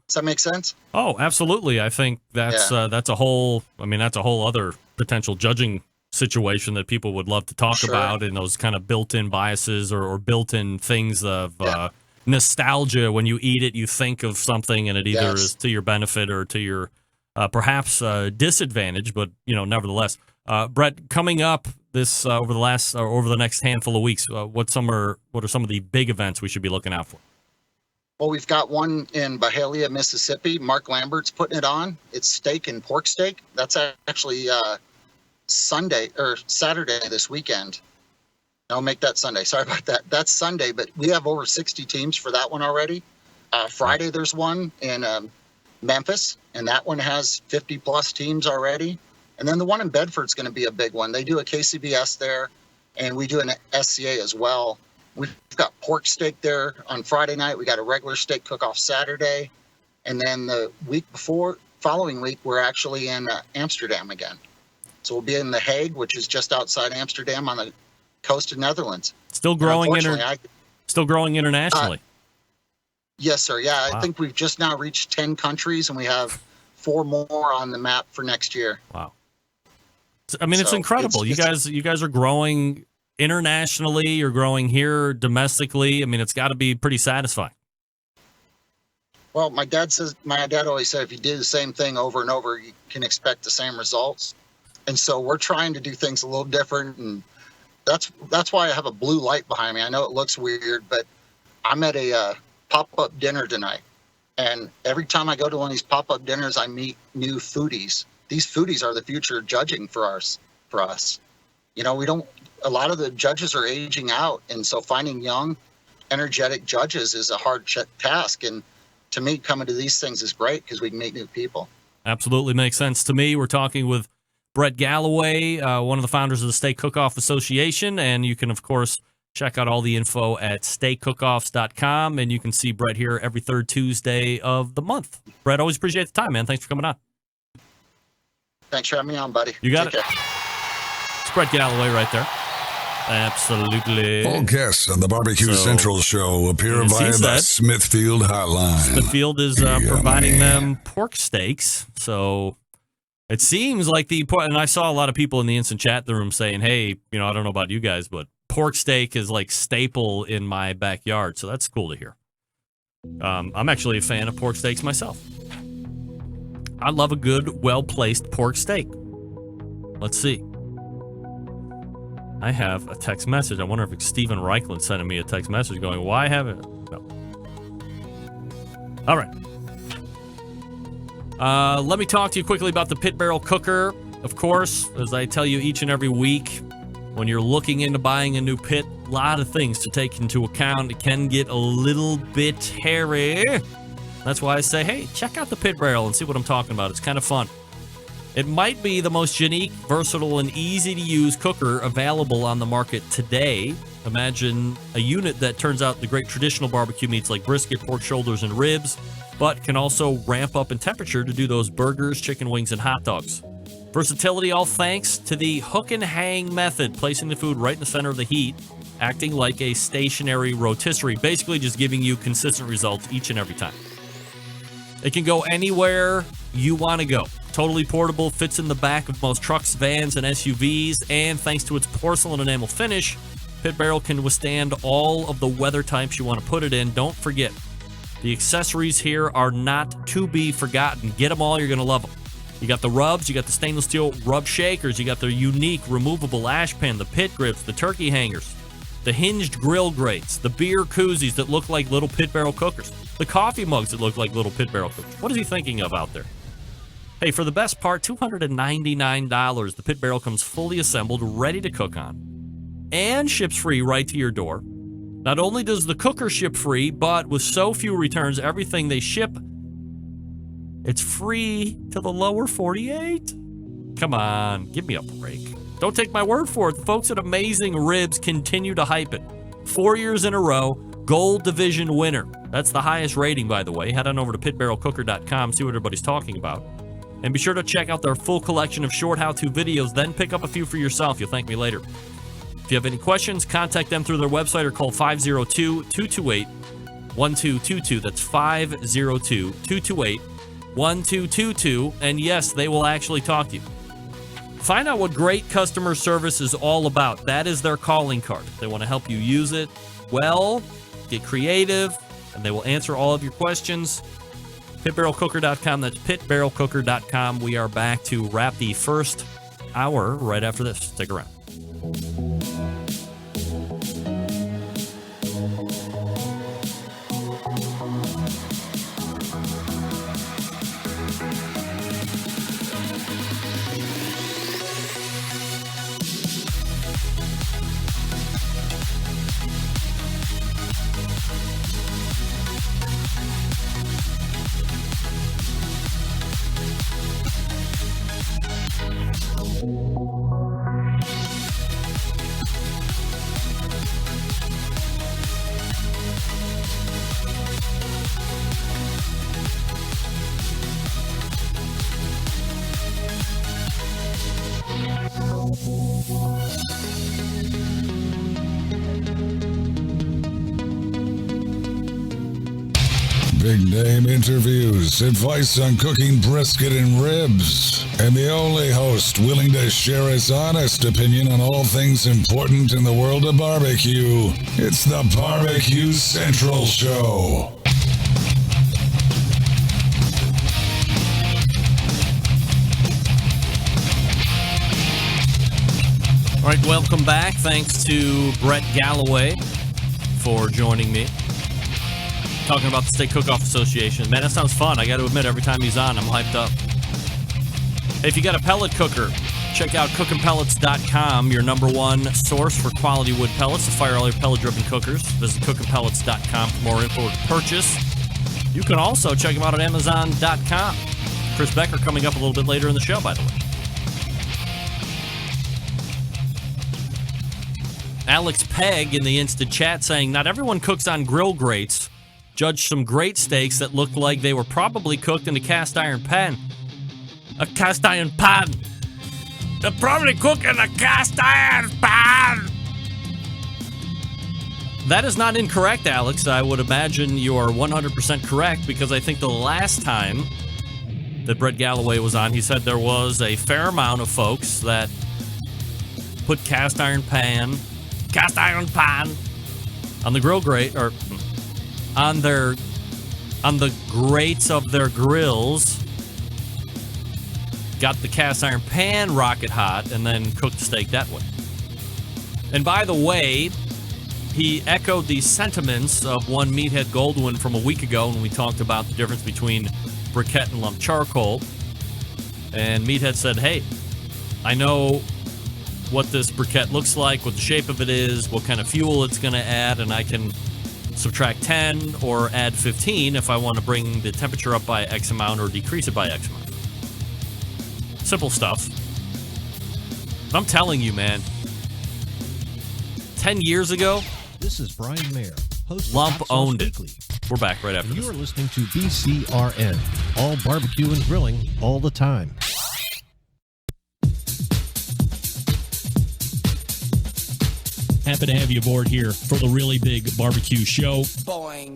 Does that make sense? Oh, absolutely. I think that's a whole other potential judging situation that people would love to talk about, and those kind of built-in biases or built-in things of nostalgia. When you eat it, you think of something, and it either is to your benefit or to your perhaps disadvantage, but nevertheless. Brett, coming up this over the next handful of weeks, what are some of the big events we should be looking out for? Well, we've got one in Byhalia, Mississippi. Mark Lambert's putting it on. It's steak and pork steak. That's actually Sunday or Saturday this weekend. I'll make that Sunday. Sorry about that. That's Sunday, but we have over 60 teams for that one already. Friday, there's one in Memphis, and that one has 50 plus teams already. And then the one in Bedford's going to be a big one. They do a KCBS there, and we do an SCA as well. We've got pork steak there on Friday night. We got a regular steak cook-off Saturday. And then the following week, we're actually in Amsterdam again. So we'll be in The Hague, which is just outside Amsterdam on the coast of Netherlands. Still growing internationally. Yes, sir. Yeah, Wow. I think we've just now reached 10 countries, and we have 4 more on the map for next year. Wow. I mean, it's incredible. You guys are growing internationally. You're growing here domestically. I mean, it's got to be pretty satisfying. Well, my dad always said, if you do the same thing over and over, you can expect the same results. And so we're trying to do things a little different, and that's why I have a blue light behind me. I know it looks weird, but I'm at a pop-up dinner tonight. And every time I go to one of these pop-up dinners, I meet new foodies. These foodies are the future judging for us. A lot of the judges are aging out. And so finding young, energetic judges is a hard task. And to me, coming to these things is great because we can meet new people. Absolutely makes sense to me. We're talking with Brett Galloway, one of the founders of the Steak Cook-Off Association. And you can, of course, check out all the info at steakcookoffs.com, and you can see Brett here every third Tuesday of the month. Brett, always appreciate the time, man. Thanks for coming on. Thanks for having me on, buddy. You got Take it. care. It's Brett Galloway right there. Absolutely. All guests on the Barbecue Central show appear as he via the said, Smithfield hotline. Smithfield is providing them pork steaks. So it seems like and I saw a lot of people in the instant chat room saying, hey, I don't know about you guys, but pork steak is like staple in my backyard. So that's cool to hear. I'm actually a fan of pork steaks myself. I love a good, well-placed pork steak. Let's see. I have a text message. I wonder if it's Steven Reichland sending me a text message going, why haven't... No. All right. Let me talk to you quickly about the Pit Barrel Cooker. Of course, as I tell you each and every week, when you're looking into buying a new pit, a lot of things to take into account. It can get a little bit hairy. That's why I say, hey, check out the Pit Barrel and see what I'm talking about. It's kind of fun. It might be the most unique, versatile, and easy-to-use cooker available on the market today. Imagine a unit that turns out the great traditional barbecue meats like brisket, pork shoulders, and ribs, but can also ramp up in temperature to do those burgers, chicken wings, and hot dogs. Versatility all thanks to the hook and hang method, placing the food right in the center of the heat, acting like a stationary rotisserie, basically just giving you consistent results each and every time. It can go anywhere you want to go. Totally portable, fits in the back of most trucks, vans, and SUVs, and thanks to its porcelain enamel finish, Pit Barrel can withstand all of the weather types you want to put it in. Don't forget, the accessories here are not to be forgotten. Get them all, you're going to love them. You got the rubs, you got the stainless steel rub shakers, you got the unique removable ash pan, the pit grips, the turkey hangers, the hinged grill grates, the beer koozies that look like little Pit Barrel cookers, the coffee mugs that look like little Pit Barrel cookers. What is he thinking of out there? Hey, for the best part, $299, the Pit Barrel comes fully assembled, ready to cook on, and ships free right to your door. Not only does the cooker ship free, but with so few returns, everything they ship, it's free to the lower 48. Come on, give me a break. Don't take my word for it. The folks at Amazing Ribs continue to hype it. 4 years in a row, Gold Division winner. That's the highest rating, by the way. Head on over to pitbarrelcooker.com, see what everybody's talking about. And be sure to check out their full collection of short how-to videos, then pick up a few for yourself. You'll thank me later. If you have any questions, contact them through their website or call 502-228-1222. That's 502-228-1222. And yes, they will actually talk to you. Find out what great customer service is all about. That is their calling card. They want to help you use it well, get creative, and they will answer all of your questions. pitbarrelcooker.com. That's pitbarrelcooker.com. We are back to wrap the first hour right after this. Stick around. Big name interviews, advice on cooking brisket and ribs, and the only host willing to share his honest opinion on all things important in the world of barbecue. It's the Barbecue Central Show. All right, welcome back. Thanks to Brett Galloway for joining me. Talking about the Steak Cook-Off Association. Man, that sounds fun. I got to admit, every time he's on, I'm hyped up. Hey, if you got a pellet cooker, check out cookandpellets.com, your number one source for quality wood pellets, the fire oil pellet-driven cookers. Visit cookandpellets.com for more info to purchase. You can also check them out at amazon.com. Chris Becker coming up a little bit later in the show, by the way. Alex Pegg in the instant chat saying, not everyone cooks on grill grates. Judged some great steaks that looked like they were probably cooked in a cast iron pan. a cast iron pan. They probably cook in a cast iron pan. That is not incorrect, Alex. I would imagine you are 100% correct because I think the last time that Brett Galloway was on, he said there was a fair amount of folks that put cast iron pan on the grill grate or on the grates of their grills, got the cast iron pan rocket hot, and then cooked the steak that way. And by the way, he echoed the sentiments of one Meathead Goldwyn from a week ago when we talked about the difference between briquette and lump charcoal. And Meathead said, hey, I know what this briquette looks like, what the shape of it is, what kind of fuel it's going to add, and I can subtract 10 or add 15 if I want to bring the temperature up by X amount or decrease it by X amount. Simple stuff. I'm telling you, man, 10 years ago, this is Brian Mayer, host Lump of owned it. Weekly. We're back right after and this. You are listening to BCRN, all barbecue and grilling all the time. Happy to have you aboard here for the really big barbecue show. Boing.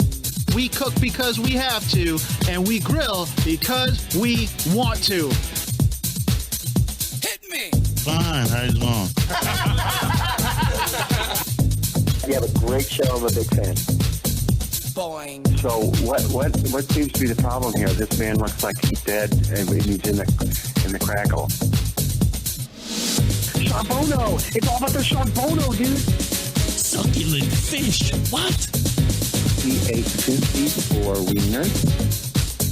We cook because we have to, and we grill because we want to. Hit me. Fine, how's it going? You have a great show. I'm a big fan. Boing. So what seems to be the problem here? This man looks like he's dead, and he's in the crackle. Charbono! It's all about the Charbono, dude! Succulent fish! What? He ate sushi or wieners?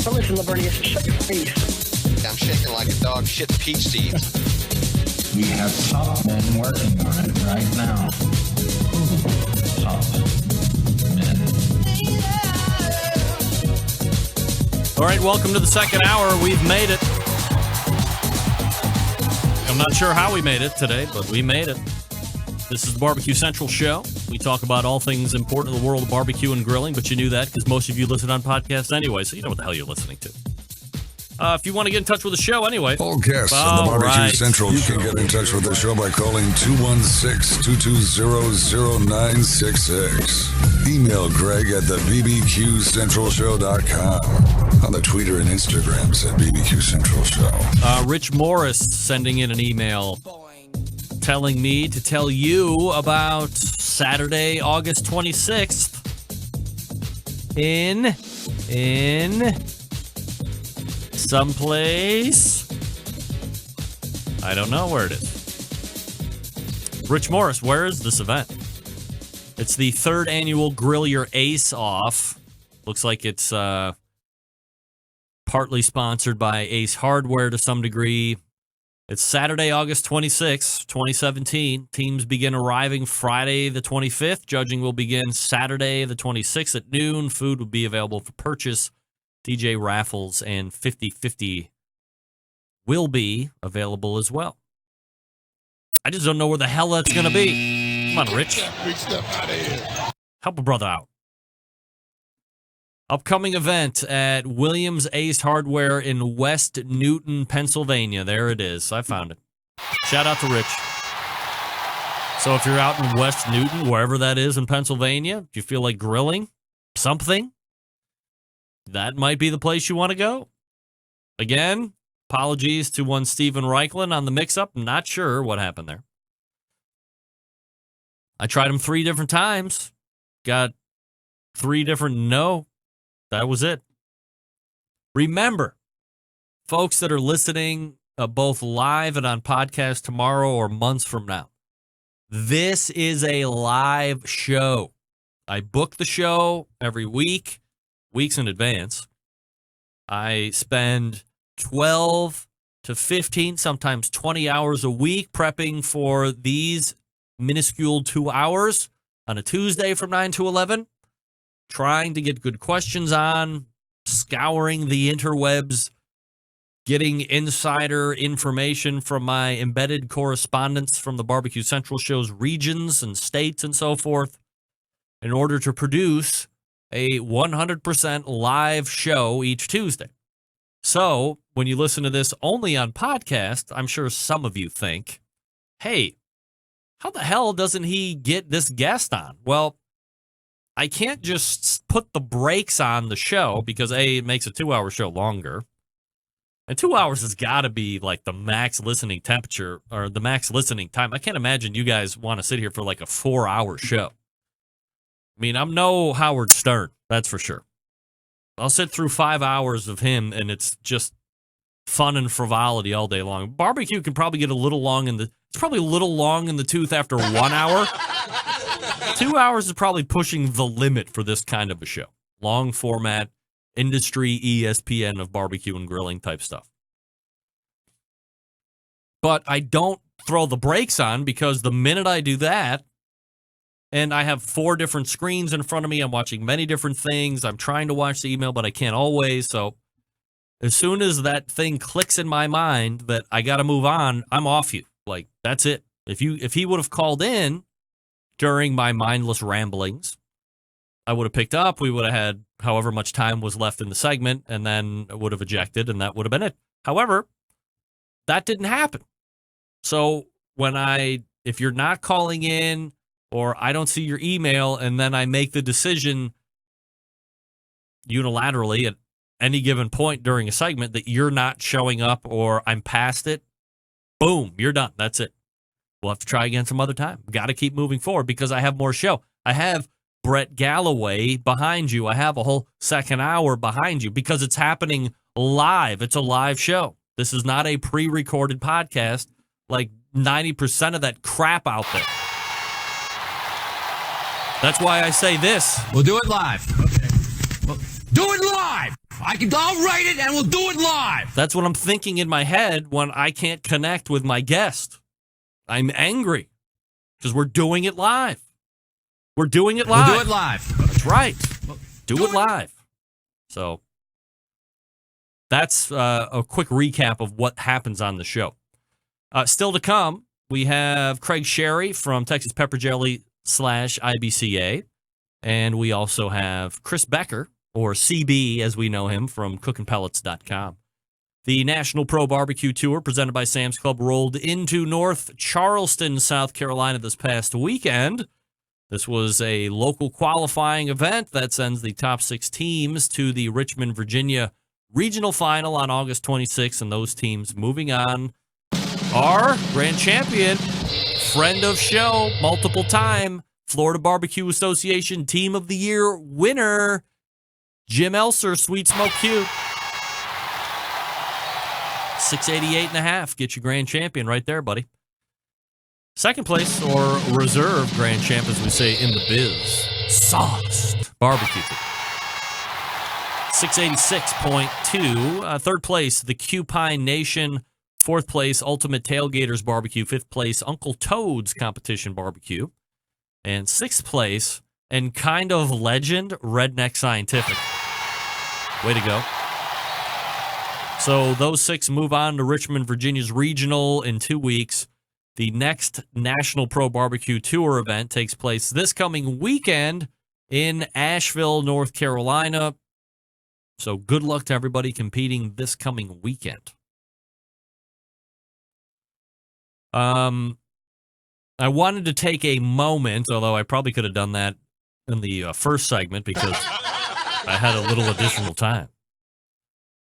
Oh, listen, Lavernius, shut your face. I'm shaking like a dog shit peach seeds. We have top men working on it right now. Top men. All right, welcome to the second hour. We've made it. I'm not sure how we made it today, but we made it. This is the Barbecue Central Show. We talk about all things important in the world of barbecue and grilling, but you knew that because most of you listen on podcasts anyway, so you know what the hell you're listening to. If you want to get in touch with the show anyway. All guests on the Barbecue Central, you can get in touch with the show by calling 216-220-0966. Email Greg at the bbqcentralshow.com. On the Twitter and Instagrams at BBQ Central Show. Rich Morris sending in an email telling me to tell you about Saturday, August 26th in someplace. I don't know where it is. Rich Morris, where is this event? It's the third annual Grill Your Ace Off. Looks like it's partly sponsored by Ace Hardware to some degree. It's Saturday, August 26th, 2017. Teams begin arriving Friday the 25th. Judging will begin Saturday the 26th at noon. Food will be available for purchase. DJ raffles and 50/50 will be available as well. I just don't know where the hell that's going to be. Come on, Rich. Big stuff out of here. Help a brother out. Upcoming event at Williams Ace Hardware in West Newton, Pennsylvania. There it is. I found it. Shout out to Rich. So if you're out in West Newton, wherever that is in Pennsylvania, if you feel like grilling something, that might be the place you want to go. Again, apologies to one Stephen Reichlin on the mix-up. I'm not sure what happened there. I tried him 3 different times. Got 3 different no. That was it. Remember, folks that are listening both live and on podcast tomorrow or months from now, this is a live show. I book the show every week, weeks in advance. I spend 12 to 15, sometimes 20 hours a week prepping for these minuscule 2 hours on a Tuesday from 9 to 11. Trying to get good questions on, scouring the interwebs, getting insider information from my embedded correspondents from the Barbecue Central Show's regions and states and so forth in order to produce a 100% live show each Tuesday. So when you listen to this only on podcast, I'm sure some of you think, hey, how the hell doesn't he get this guest on? Well, I can't just put the brakes on the show because, A, it makes a 2-hour show longer. And 2 hours has got to be like the max listening temperature or the max listening time. I can't imagine you guys want to sit here for like a 4-hour show. I mean, I'm no Howard Stern, that's for sure. I'll sit through 5 hours of him, and it's just fun and frivolity all day long. Barbecue can probably get a little long it's probably a little long in the tooth after 1 hour. 2 hours is probably pushing the limit for this kind of a show. Long format, industry ESPN of barbecue and grilling type stuff. But I don't throw the brakes on because the minute I do that, and I have 4 different screens in front of me, I'm watching many different things. I'm trying to watch the email, but I can't always. So as soon as that thing clicks in my mind that I got to move on, I'm off you. Like, that's it. If he would have called in during my mindless ramblings, I would have picked up. We would have had however much time was left in the segment, and then would have ejected, and that would have been it. However, that didn't happen. So if you're not calling in, or I don't see your email, and then I make the decision unilaterally at any given point during a segment that you're not showing up or I'm past it, boom, you're done. That's it. We'll have to try again some other time. Got to keep moving forward because I have more show. I have Brett Galloway behind you. I have a whole second hour behind you because it's happening live. It's a live show. This is not a pre-recorded podcast like 90% of that crap out there. That's why I say this. We'll do it live. Okay. Well, do it live. I'll write it and we'll do it live. That's what I'm thinking in my head when I can't connect with my guest. I'm angry because we're doing it live. We're doing it live. We'll do it live. That's right. Do it live. So that's a quick recap of what happens on the show. Still to come, we have Craig Sherry from Texas Pepper Jelly /IBCA. And we also have Chris Becker, or CB as we know him, from cookingpellets.com. The National Pro Barbecue Tour presented by Sam's Club rolled into North Charleston, South Carolina this past weekend. This was a local qualifying event that sends the top 6 teams to the Richmond, Virginia regional final on August 26th, and those teams moving on are grand champion, friend of show, multiple time, Florida Barbecue Association Team of the Year winner, Jim Elser, Sweet Smoke Q. 688.5. Get your grand champion right there, buddy. Second place, or reserve grand champ, as we say in the biz, Sauced Barbecue. 686.2. Third place, the Cupine Nation. Fourth place, Ultimate Tailgaters Barbecue. Fifth place, Uncle Toad's Competition Barbecue. And sixth place, and kind of legend, Redneck Scientific. Way to go. So those 6 move on to Richmond, Virginia's regional in 2 weeks. The next National Pro Barbecue Tour event takes place this coming weekend in Asheville, North Carolina. So good luck to everybody competing this coming weekend. I wanted to take a moment, although I probably could have done that in the first segment because I had a little additional time,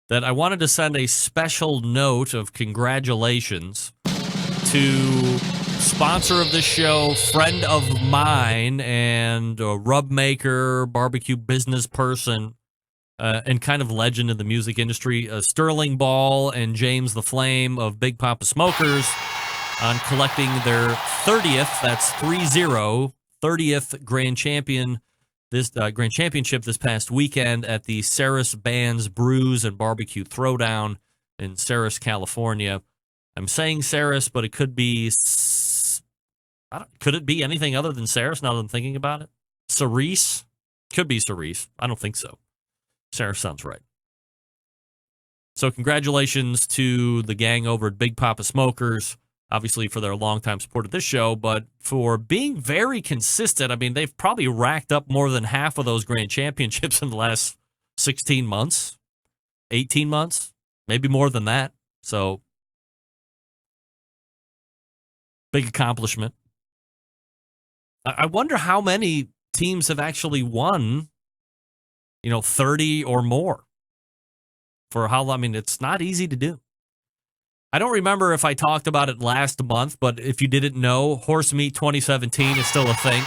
that I wanted to send a special note of congratulations to sponsor of the show, friend of mine, and a rub maker, barbecue business person, and kind of legend in the music industry, Sterling Ball and James the Flame of Big Papa Smokers, on collecting their 30th, that's 30th grand champion, this grand championship this past weekend at the Saris Bands Brews and Barbecue Throwdown in Saris, California. I'm saying Saris, but it could be, could it be anything other than Saris now that I'm thinking about it? Cerise? Could be Cerise. I don't think so. Saris sounds right. So congratulations to the gang over at Big Papa Smokers, obviously for their longtime support of this show, but for being very consistent. I mean, they've probably racked up more than half of those grand championships in the last 16 months, 18 months, maybe more than that. So, big accomplishment. I wonder how many teams have actually won, 30 or more. For how long? I mean, it's not easy to do. I don't remember if I talked about it last month, but if you didn't know, Horse Meat 2017 is still a thing.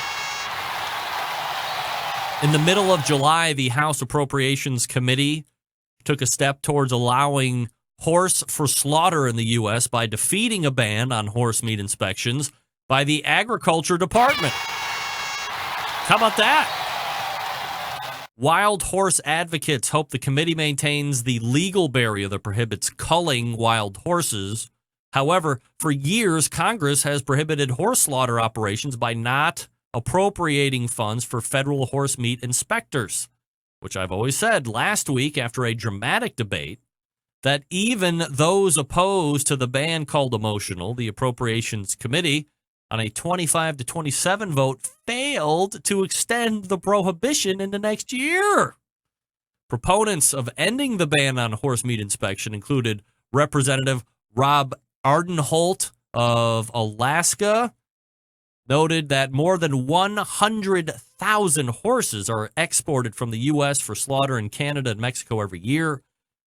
In the middle of July, the House Appropriations Committee took a step towards allowing horse for slaughter in the U.S. by defeating a ban on horse meat inspections by the Agriculture Department. How about that? Wild horse advocates hope the committee maintains the legal barrier that prohibits culling wild horses. However, for years, Congress has prohibited horse slaughter operations by not appropriating funds for federal horse meat inspectors, which I've always said last week after a dramatic debate that even those opposed to the ban called emotional, the Appropriations Committee, on a 25-27 vote, failed to extend the prohibition into next year. Proponents of ending the ban on horse meat inspection included Representative Rob Ardenholt of Alaska, noted that more than 100,000 horses are exported from the U.S. for slaughter in Canada and Mexico every year,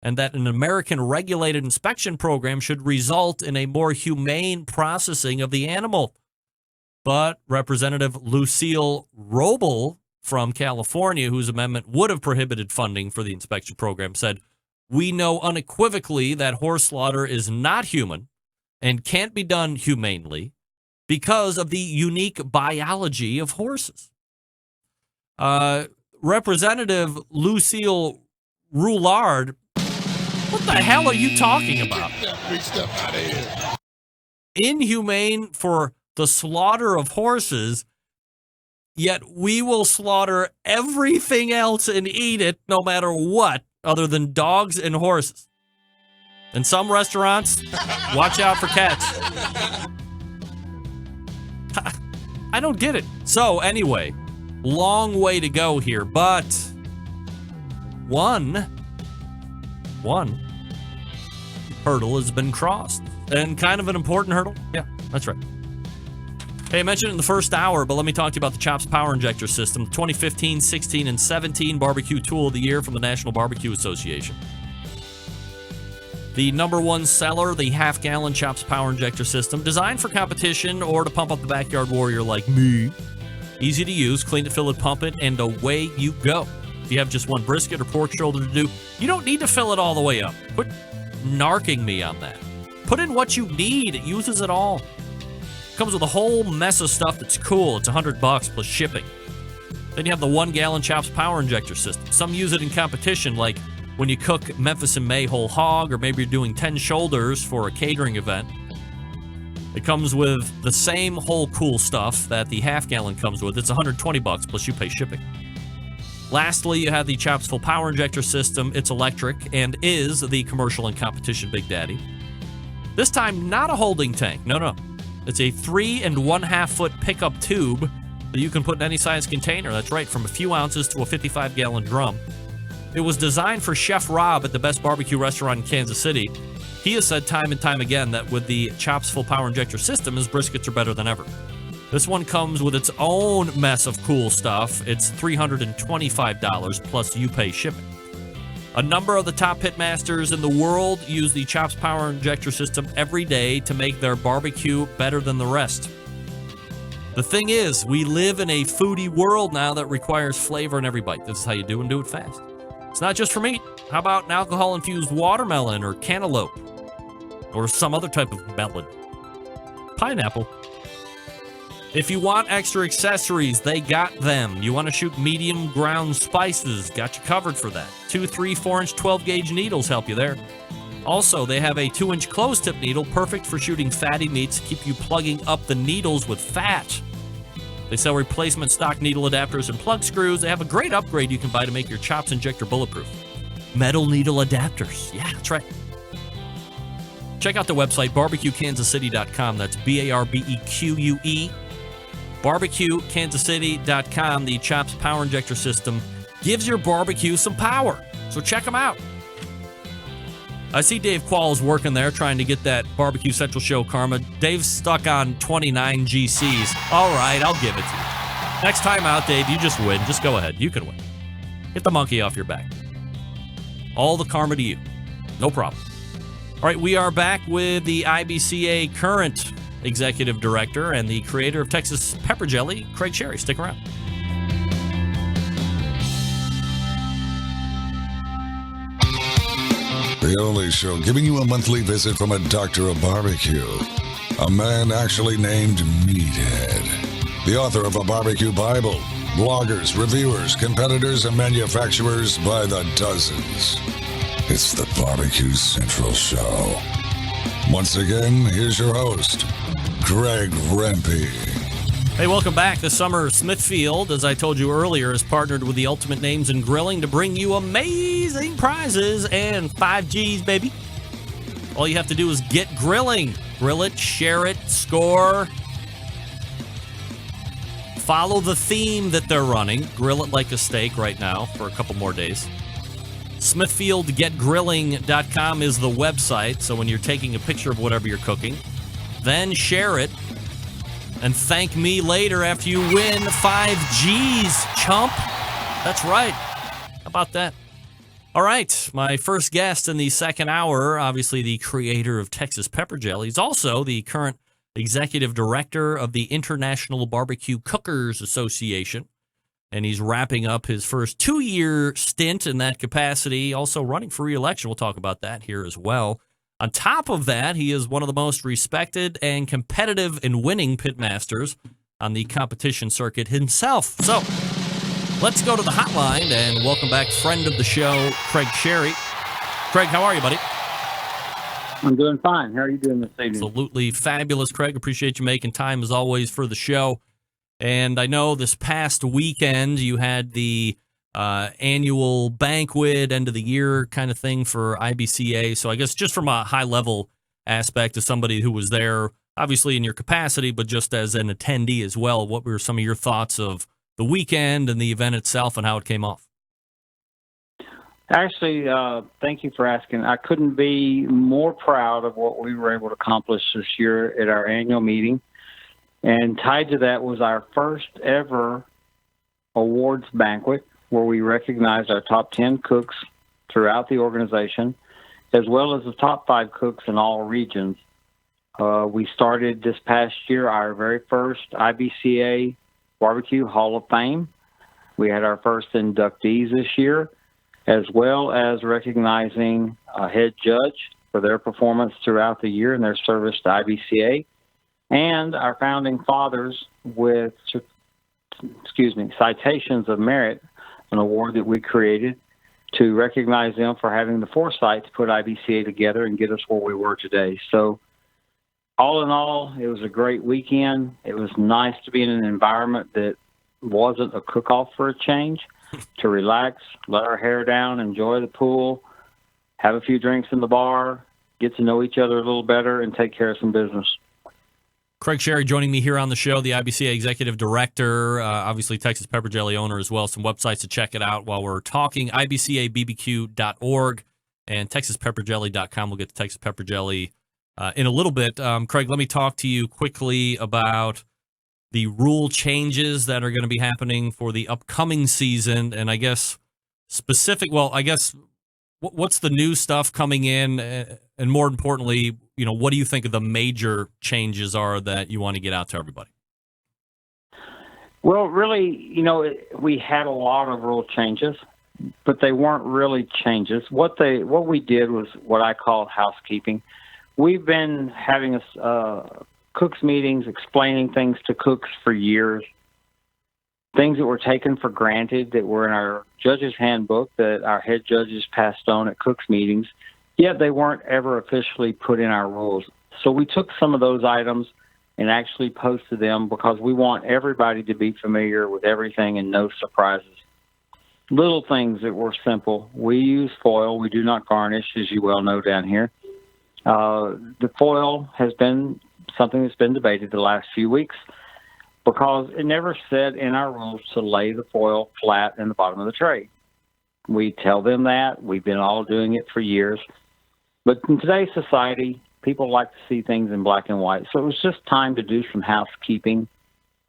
and that an American regulated inspection program should result in a more humane processing of the animal. But Representative Lucille Roble from California, whose amendment would have prohibited funding for the inspection program, said, "We know unequivocally that horse slaughter is not human and can't be done humanely because of the unique biology of horses." Representative Lucille Roulard, what the hell are you talking about? Get that big stuff out of here. Inhumane for the slaughter of horses, yet we will slaughter everything else and eat it no matter what, other than dogs and horses. In some restaurants, watch out for cats. I don't get it. So anyway, long way to go here, but one hurdle has been crossed, and kind of an important hurdle. Yeah, that's right. Hey, I mentioned it in the first hour, but let me talk to you about the Chops Power Injector System, the 2015, 16, and 17 Barbecue Tool of the Year from the National Barbecue Association. The number one seller, the half-gallon Chops Power Injector System, designed for competition or to pump up the backyard warrior like me. Easy to use, clean it, fill it, pump it, and away you go. If you have just one brisket or pork shoulder to do, you don't need to fill it all the way up. Quit narking me on that. Put in what you need. It uses it all. Comes with a whole mess of stuff that's cool. It's $100 plus shipping. Then you have the 1-gallon Chops Power Injector System. Some use it in competition, like when you cook Memphis in May whole hog, or maybe you're doing 10 shoulders for a catering event. It comes with the same whole cool stuff that the half-gallon comes with. It's $120 plus you pay shipping. Lastly, you have the Chops Full Power Injector System. It's electric and is the commercial and competition Big Daddy. This time, not a holding tank. No. It's a 3 1/2 foot pickup tube that you can put in any size container. That's right, from a few ounces to a 55-gallon drum. It was designed for Chef Rob at the best barbecue restaurant in Kansas City. He has said time and time again that with the Chops Full Power Injector System, his briskets are better than ever. This one comes with its own mess of cool stuff. It's $325 plus you pay shipping. A number of the top pitmasters in the world use the Chops Power Injector System every day to make their barbecue better than the rest. The thing is, we live in a foodie world now that requires flavor in every bite. This is how you do and do it fast. It's not just for meat. How about an alcohol-infused watermelon or cantaloupe? Or some other type of melon? Pineapple. If you want extra accessories, they got them. You want to shoot medium ground spices, got you covered for that. 2, 3, 4-inch 12-gauge needles help you there. Also, they have a 2-inch closed-tip needle, perfect for shooting fatty meats, keep you plugging up the needles with fat. They sell replacement stock needle adapters and plug screws. They have a great upgrade you can buy to make your Chops injector bulletproof. Metal needle adapters. Yeah, that's right. Check out the website, barbecuekansascity.com. That's BARBEQUE. BarbecueKansasCity.com. The Chops Power Injector System gives your barbecue some power. So check them out. I see Dave Quall's working there trying to get that Barbecue Central show karma. Dave's stuck on 29 GCs. All right, I'll give it to you. Next time out, Dave, you just win. Just go ahead. You can win. Get the monkey off your back. All the karma to you. No problem. All right, we are back with the IBCA current executive director and the creator of Texas Pepper Jelly, Craig Sherry. Stick around. The only show giving you a monthly visit from a doctor of barbecue. A man actually named Meathead. The author of a barbecue Bible. Bloggers, reviewers, competitors, and manufacturers by the dozens. It's the Barbecue Central Show. Once again, here's your host, Greg Rempe. Hey, welcome back. This summer, Smithfield, as I told you earlier, has partnered with the Ultimate Names in Grilling to bring you amazing prizes and 5Gs, baby. All you have to do is get grilling. Grill it, share it, score. Follow the theme that they're running. Grill it like a steak right now for a couple more days. SmithfieldGetGrilling.com is the website, so when you're taking a picture of whatever you're cooking, then share it. And thank me later after you win 5Gs, chump. That's right. How about that? All right, my first guest in the second hour, obviously the creator of Texas Pepper Jelly. He's also the current executive director of the International Barbecue Cookers Association. And he's wrapping up his first 2-year stint in that capacity, also running for re-election. We'll talk about that here as well. On top of that, he is one of the most respected and competitive and winning pitmasters on the competition circuit himself. So let's go to the hotline and welcome back friend of the show, Craig Sherry. Craig, how are you, buddy? I'm doing fine. How are you doing this evening? Absolutely fabulous, Craig. Appreciate you making time, as always, for the show. And I know this past weekend you had the annual banquet, end of the year kind of thing for IBCA. So I guess just from a high level aspect, as somebody who was there, obviously in your capacity, but just as an attendee as well, what were some of your thoughts of the weekend and the event itself and how it came off? Actually, thank you for asking. I couldn't be more proud of what we were able to accomplish this year at our annual meeting. And tied to that was our first ever awards banquet, where we recognized our top 10 cooks throughout the organization, as well as the top 5 cooks in all regions. We started this past year our very first IBCA Barbecue Hall of Fame. We had our first inductees this year, as well as recognizing a head judge for their performance throughout the year and their service to IBCA, and our founding fathers with, Citations of Merit, an award that we created to recognize them for having the foresight to put IBCA together and get us where we were today. So all in all, it was a great weekend. It was nice to be in an environment that wasn't a cook-off for a change, to relax, let our hair down, enjoy the pool, have a few drinks in the bar, get to know each other a little better, and take care of some business. Craig Sherry joining me here on the show, the IBCA Executive Director, obviously Texas Pepper Jelly owner as well. Some websites to check it out while we're talking, ibcabbq.org and texaspepperjelly.com. We'll get to Texas Pepper Jelly in a little bit. Craig, let me talk to you quickly about the rule changes that are going to be happening for the upcoming season. And I guess what's the new stuff coming in? And more importantly, what do you think of the major changes are that you want to get out to everybody? Well, really, we had a lot of rule changes, but they weren't really changes. What we did was what I call housekeeping. We've been having cooks meetings, explaining things to cooks for years, things that were taken for granted that were in our judges' handbook that our head judges passed on at cooks meetings, yet they weren't ever officially put in our rules. So we took some of those items and actually posted them because we want everybody to be familiar with everything and no surprises. Little things that were simple. We use foil. We do not garnish, as you well know down here. The foil has been something that's been debated the last few weeks because it never said in our rules to lay the foil flat in the bottom of the tray. We tell them that. We've been all doing it for years. But in today's society, people like to see things in black and white. So it was just time to do some housekeeping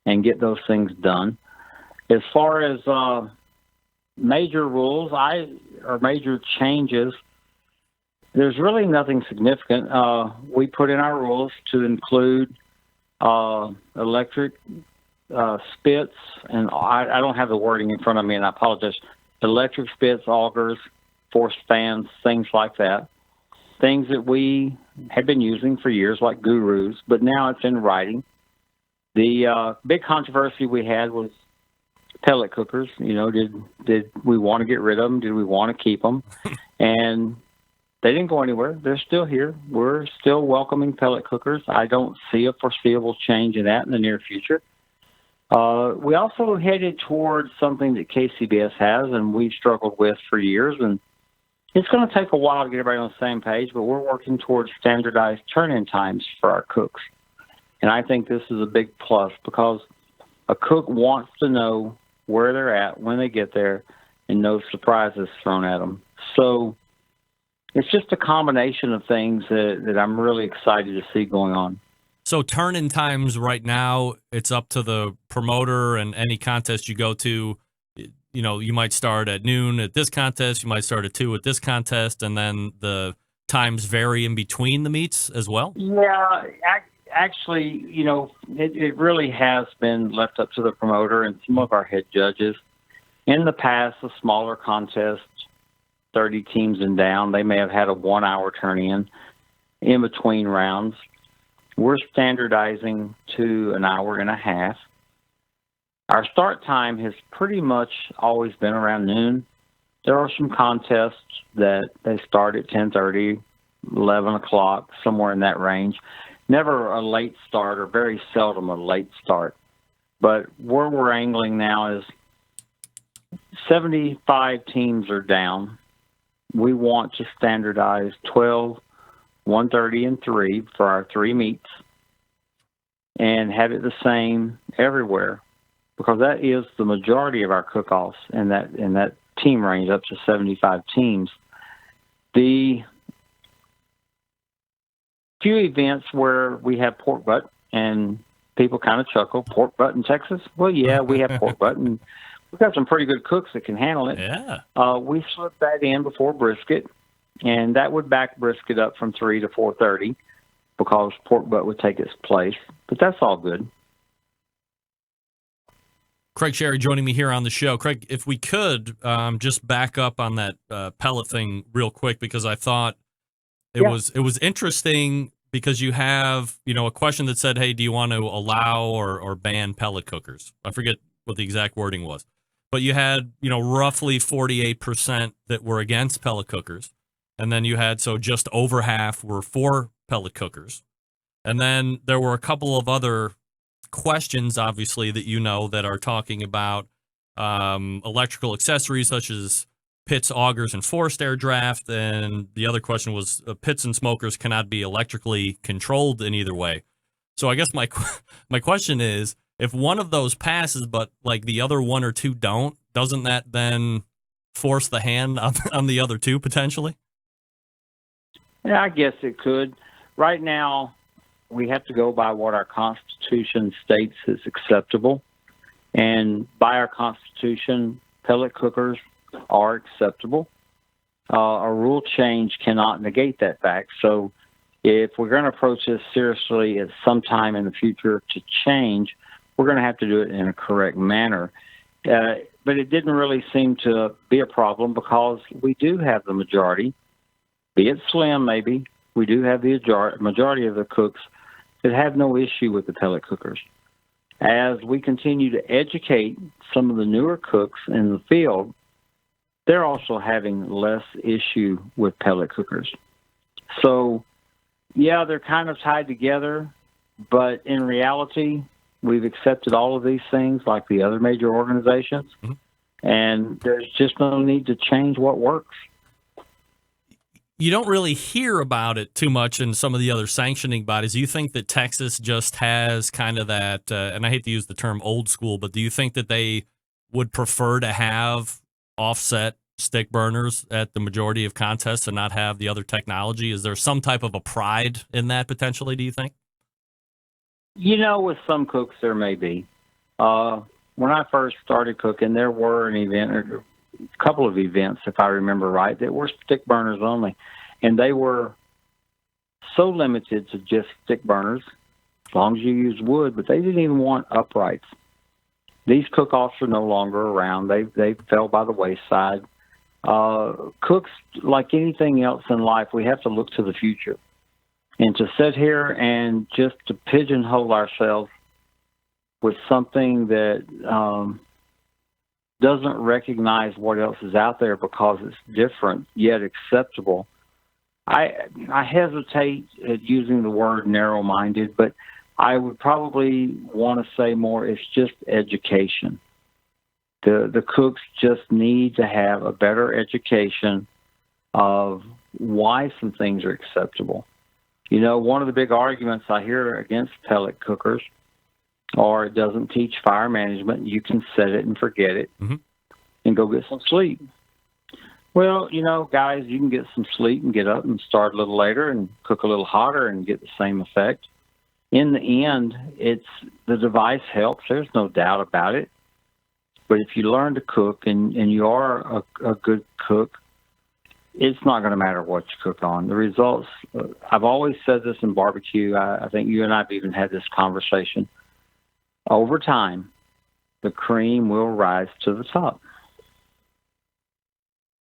and get those things done. As far as major rules or major changes, there's really nothing significant. We put in our rules to include electric spits, and I don't have the wording in front of me, and I apologize. Electric spits, augers, forced fans, things like that. Things that we had been using for years, like gurus, but now it's in writing. The big controversy we had was pellet cookers. You know, did we want to get rid of them? Did we want to keep them? And they didn't go anywhere. They're still here. We're still welcoming pellet cookers. I don't see a foreseeable change in that in the near future. We also headed towards something that KCBS has, and we've struggled with for years, and it's going to take a while to get everybody on the same page, but we're working towards standardized turn-in times for our cooks. And I think this is a big plus because a cook wants to know where they're at when they get there and no surprises thrown at them. So it's just a combination of things that I'm really excited to see going on. So turn-in times right now, it's up to the promoter, and any contest you go to, you know, you might start at noon at this contest, you might start at 2 at this contest, and then the times vary in between the meets as well? Yeah, actually, you know, it really has been left up to the promoter and some of our head judges. In the past, a smaller contest, 30 teams and down, they may have had a 1-hour turn-in between rounds. We're standardizing to an hour and a half. Our start time has pretty much always been around noon. There are some contests that they start at 10:30, 11 o'clock, somewhere in that range. Never a late start, or very seldom a late start. But where we're angling now is 75 teams are down. We want to standardize 12, 1:30, and 3 for our 3 meets and have it the same everywhere, because that is the majority of our cook-offs in that team range, up to 75 teams. The few events where we have pork butt, and people kind of chuckle, pork butt in Texas? Well, yeah, we have pork butt, and we've got some pretty good cooks that can handle it. Yeah. We slip that in before brisket, and that would back brisket up from 3 to 4:30 because pork butt would take its place. But that's all good. Craig Sherry joining me here on the show. Craig, if we could just back up on that pellet thing real quick, because I thought it was interesting, because you have, you know, a question that said, hey, do you want to allow or ban pellet cookers? I forget what the exact wording was. But you had, you know, roughly 48% that were against pellet cookers. And then you had, so just over half were for pellet cookers. And then there were a couple of other questions, obviously, that you know that are talking about electrical accessories such as pits, augers, and forced air draft. And the other question was pits and smokers cannot be electrically controlled in either way. So I guess my question is, if one of those passes, but like the other 1 or 2 don't, doesn't that then force the hand on the other 2 potentially? Yeah, I guess it could. Right now, we have to go by what our Constitution states is acceptable. And by our Constitution, pellet cookers are acceptable. A rule change cannot negate that fact. So if we're going to approach this seriously at some time in the future to change, we're going to have to do it in a correct manner. But it didn't really seem to be a problem because we do have the majority, be it slim maybe, we do have the majority of the cooks that have no issue with the pellet cookers. As we continue to educate some of the newer cooks in the field, they're also having less issue with pellet cookers. So, yeah, they're kind of tied together, but in reality, we've accepted all of these things like the other major organizations, and there's just no need to change what works. You don't really hear about it too much in some of the other sanctioning bodies. Do you think that Texas just has kind of that, and I hate to use the term old school, but do you think that they would prefer to have offset stick burners at the majority of contests and not have the other technology? Is there some type of a pride in that potentially, do you think? With some cooks there may be. When I first started cooking, there were a couple of events, if I remember right, that were stick burners only. And they were so limited to just stick burners, as long as you use wood, but they didn't even want uprights. These cook-offs are no longer around. They fell by the wayside. Cooks, like anything else in life, we have to look to the future. And to sit here and just to pigeonhole ourselves with something that doesn't recognize what else is out there because it's different yet acceptable, I hesitate at using the word narrow-minded, but I would probably want to say more it's just education. The cooks just need to have a better education of why some things are acceptable. One of the big arguments I hear against pellet cookers are it doesn't teach fire management. You can set it and forget it and go get some sleep. Well, guys, you can get some sleep and get up and start a little later and cook a little hotter and get the same effect. In the end, the device helps. There's no doubt about it. But if you learn to cook and you are a good cook, it's not going to matter what you cook on. The results, I've always said this in barbecue. I think you and I have even had this conversation. Over time, the cream will rise to the top.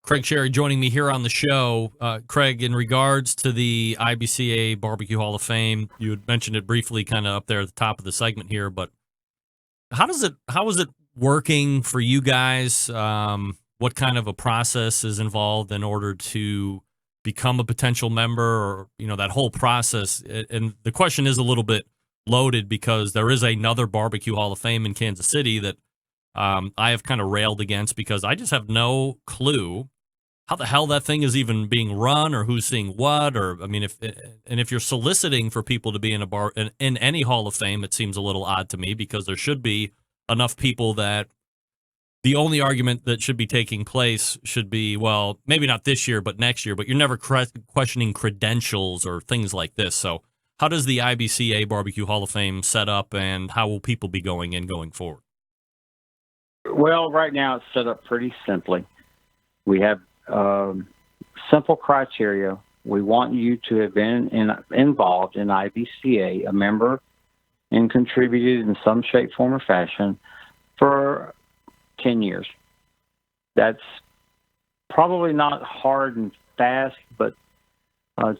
Craig Sherry joining me here on the show. Craig, in regards to the IBCA Barbecue Hall of Fame, you had mentioned it briefly kind of up there at the top of the segment here, but how is it working for you guys? What kind of a process is involved in order to become a potential member, or, that whole process? And the question is a little bit loaded because there is another Barbecue Hall of Fame in Kansas City that I have kind of railed against because I just have no clue how the hell that thing is even being run or who's seeing what. Or, I mean, if you're soliciting for people to be in in any Hall of Fame, it seems a little odd to me because there should be enough people that the only argument that should be taking place should be, well, maybe not this year, but next year, but you're never questioning credentials or things like this. So how does the IBCA Barbecue Hall of Fame set up, and how will people be going forward? Well, right now it's set up pretty simply. We have simple criteria. We want you to have been involved in IBCA, a member, and contributed in some shape, form, or fashion for 10 years. That's probably not hard and fast, but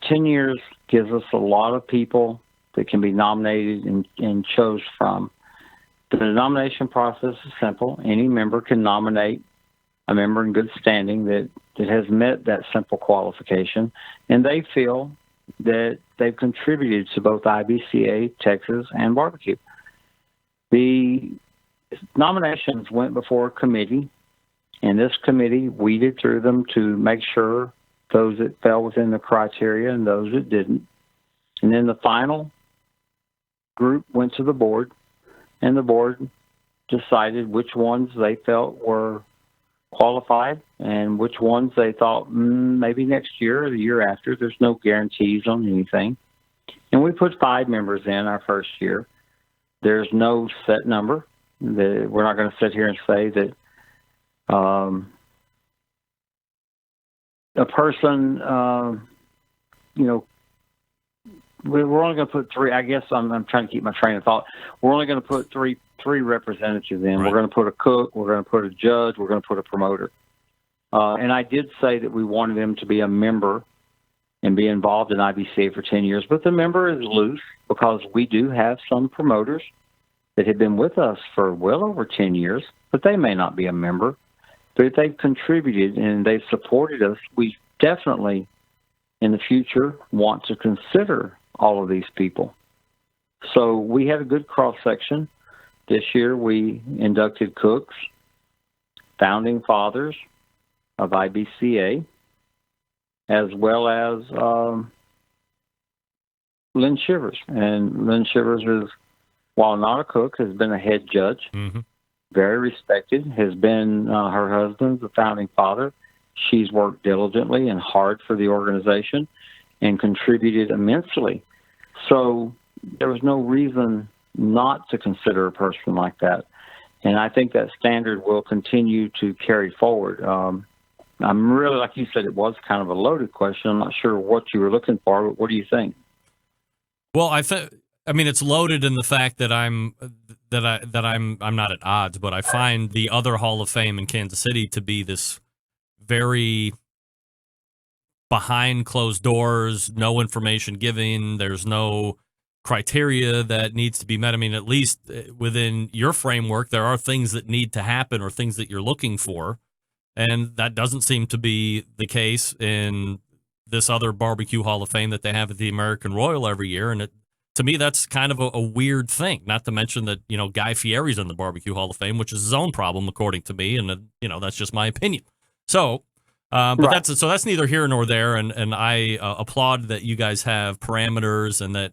10 years gives us a lot of people that can be nominated and chose from. The nomination process is simple. Any member can nominate a member in good standing that has met that simple qualification, and they feel that they've contributed to both IBCA, Texas, and barbecue. The nominations went before a committee, and this committee weeded through them to make sure those that fell within the criteria and those that didn't. And then the final group went to the board, and the board decided which ones they felt were qualified and which ones they thought maybe next year or the year after. There's no guarantees on anything. And we put 5 members in our first year. There's no set number. We're not going to sit here and say that a person, we're only going to put 3. I guess I'm trying to keep my train of thought. We're only going to put three representatives in. Right. We're going to put a cook, we're going to put a judge, we're going to put a promoter. And I did say that we wanted them to be a member and be involved in IBCA for 10 years, but the member is loose because we do have some promoters that have been with us for well over 10 years, but they may not be a member. But if they've contributed and they've supported us, we definitely in the future want to consider all of these people. So we had a good cross-section. This year we inducted cooks, founding fathers of IBCA, as well as Lynn Shivers. And Lynn Shivers is, while not a cook, has been a head judge, very respected, has been her husband, the founding father. She's worked diligently and hard for the organization and contributed immensely. So there was no reason not to consider a person like that. And I think that standard will continue to carry forward. I'm really, like you said, it was kind of a loaded question. I'm not sure what you were looking for, but what do you think? Well, I mean, it's loaded in the fact that I'm not at odds, but I find the other Hall of Fame in Kansas City to be this very behind closed doors, no information given. There's no criteria that needs to be met. I mean, at least within your framework, there are things that need to happen or things that you're looking for. And that doesn't seem to be the case in this other barbecue Hall of Fame that they have at the American Royal every year. And to me, that's kind of a weird thing, not to mention that, Guy Fieri's in the Barbecue Hall of Fame, which is his own problem, according to me. And, that's just my opinion. So, but Right. that's neither here nor there. And I applaud that you guys have parameters and that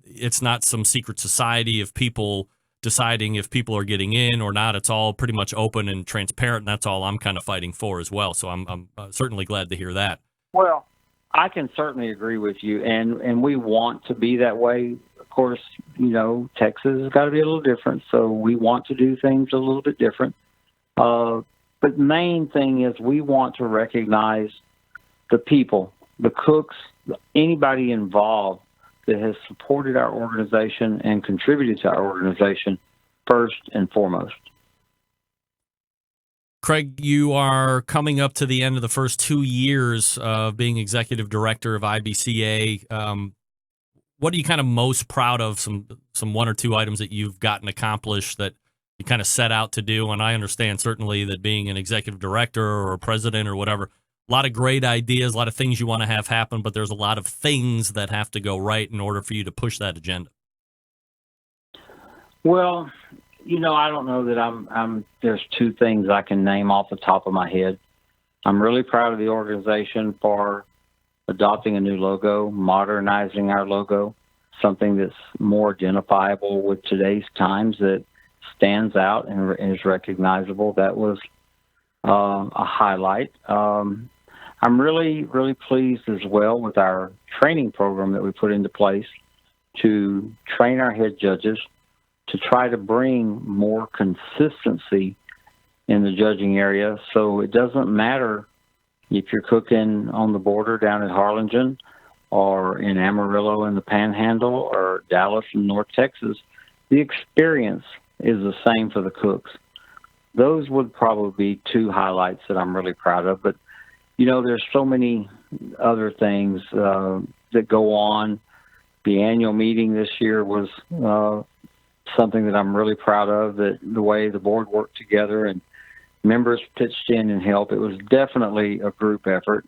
it's not some secret society of people deciding if people are getting in or not. It's all pretty much open and transparent. And that's all I'm kind of fighting for as well. So I'm certainly glad to hear that. Well, I can certainly agree with you, and we want to be that way. Of course, Texas has got to be a little different, so we want to do things a little bit different. But the main thing is we want to recognize the people, the cooks, anybody involved that has supported our organization and contributed to our organization first and foremost. Craig, you are coming up to the end of the first 2 years of being executive director of IBCA. What are you kind of most proud of? Some one or two items that you've gotten accomplished that you kind of set out to do. And I understand certainly that being an executive director or a president or whatever, a lot of great ideas, a lot of things you want to have happen, but there's a lot of things that have to go right in order for you to push that agenda. Well, I don't know that there's two things I can name off the top of my head. I'm really proud of the organization for adopting a new logo, modernizing our logo, something that's more identifiable with today's times, that stands out and is recognizable. That was a highlight. I'm really, really pleased as well with our training program that we put into place to train our head judges to try to bring more consistency in the judging area. So it doesn't matter if you're cooking on the border down at Harlingen or in Amarillo in the Panhandle or Dallas in North Texas, the experience is the same for the cooks. Those would probably be two highlights that I'm really proud of. But, there's so many other things that go on. The annual meeting this year was something that I'm really proud of, that the way the board worked together and members pitched in and helped. It was definitely a group effort.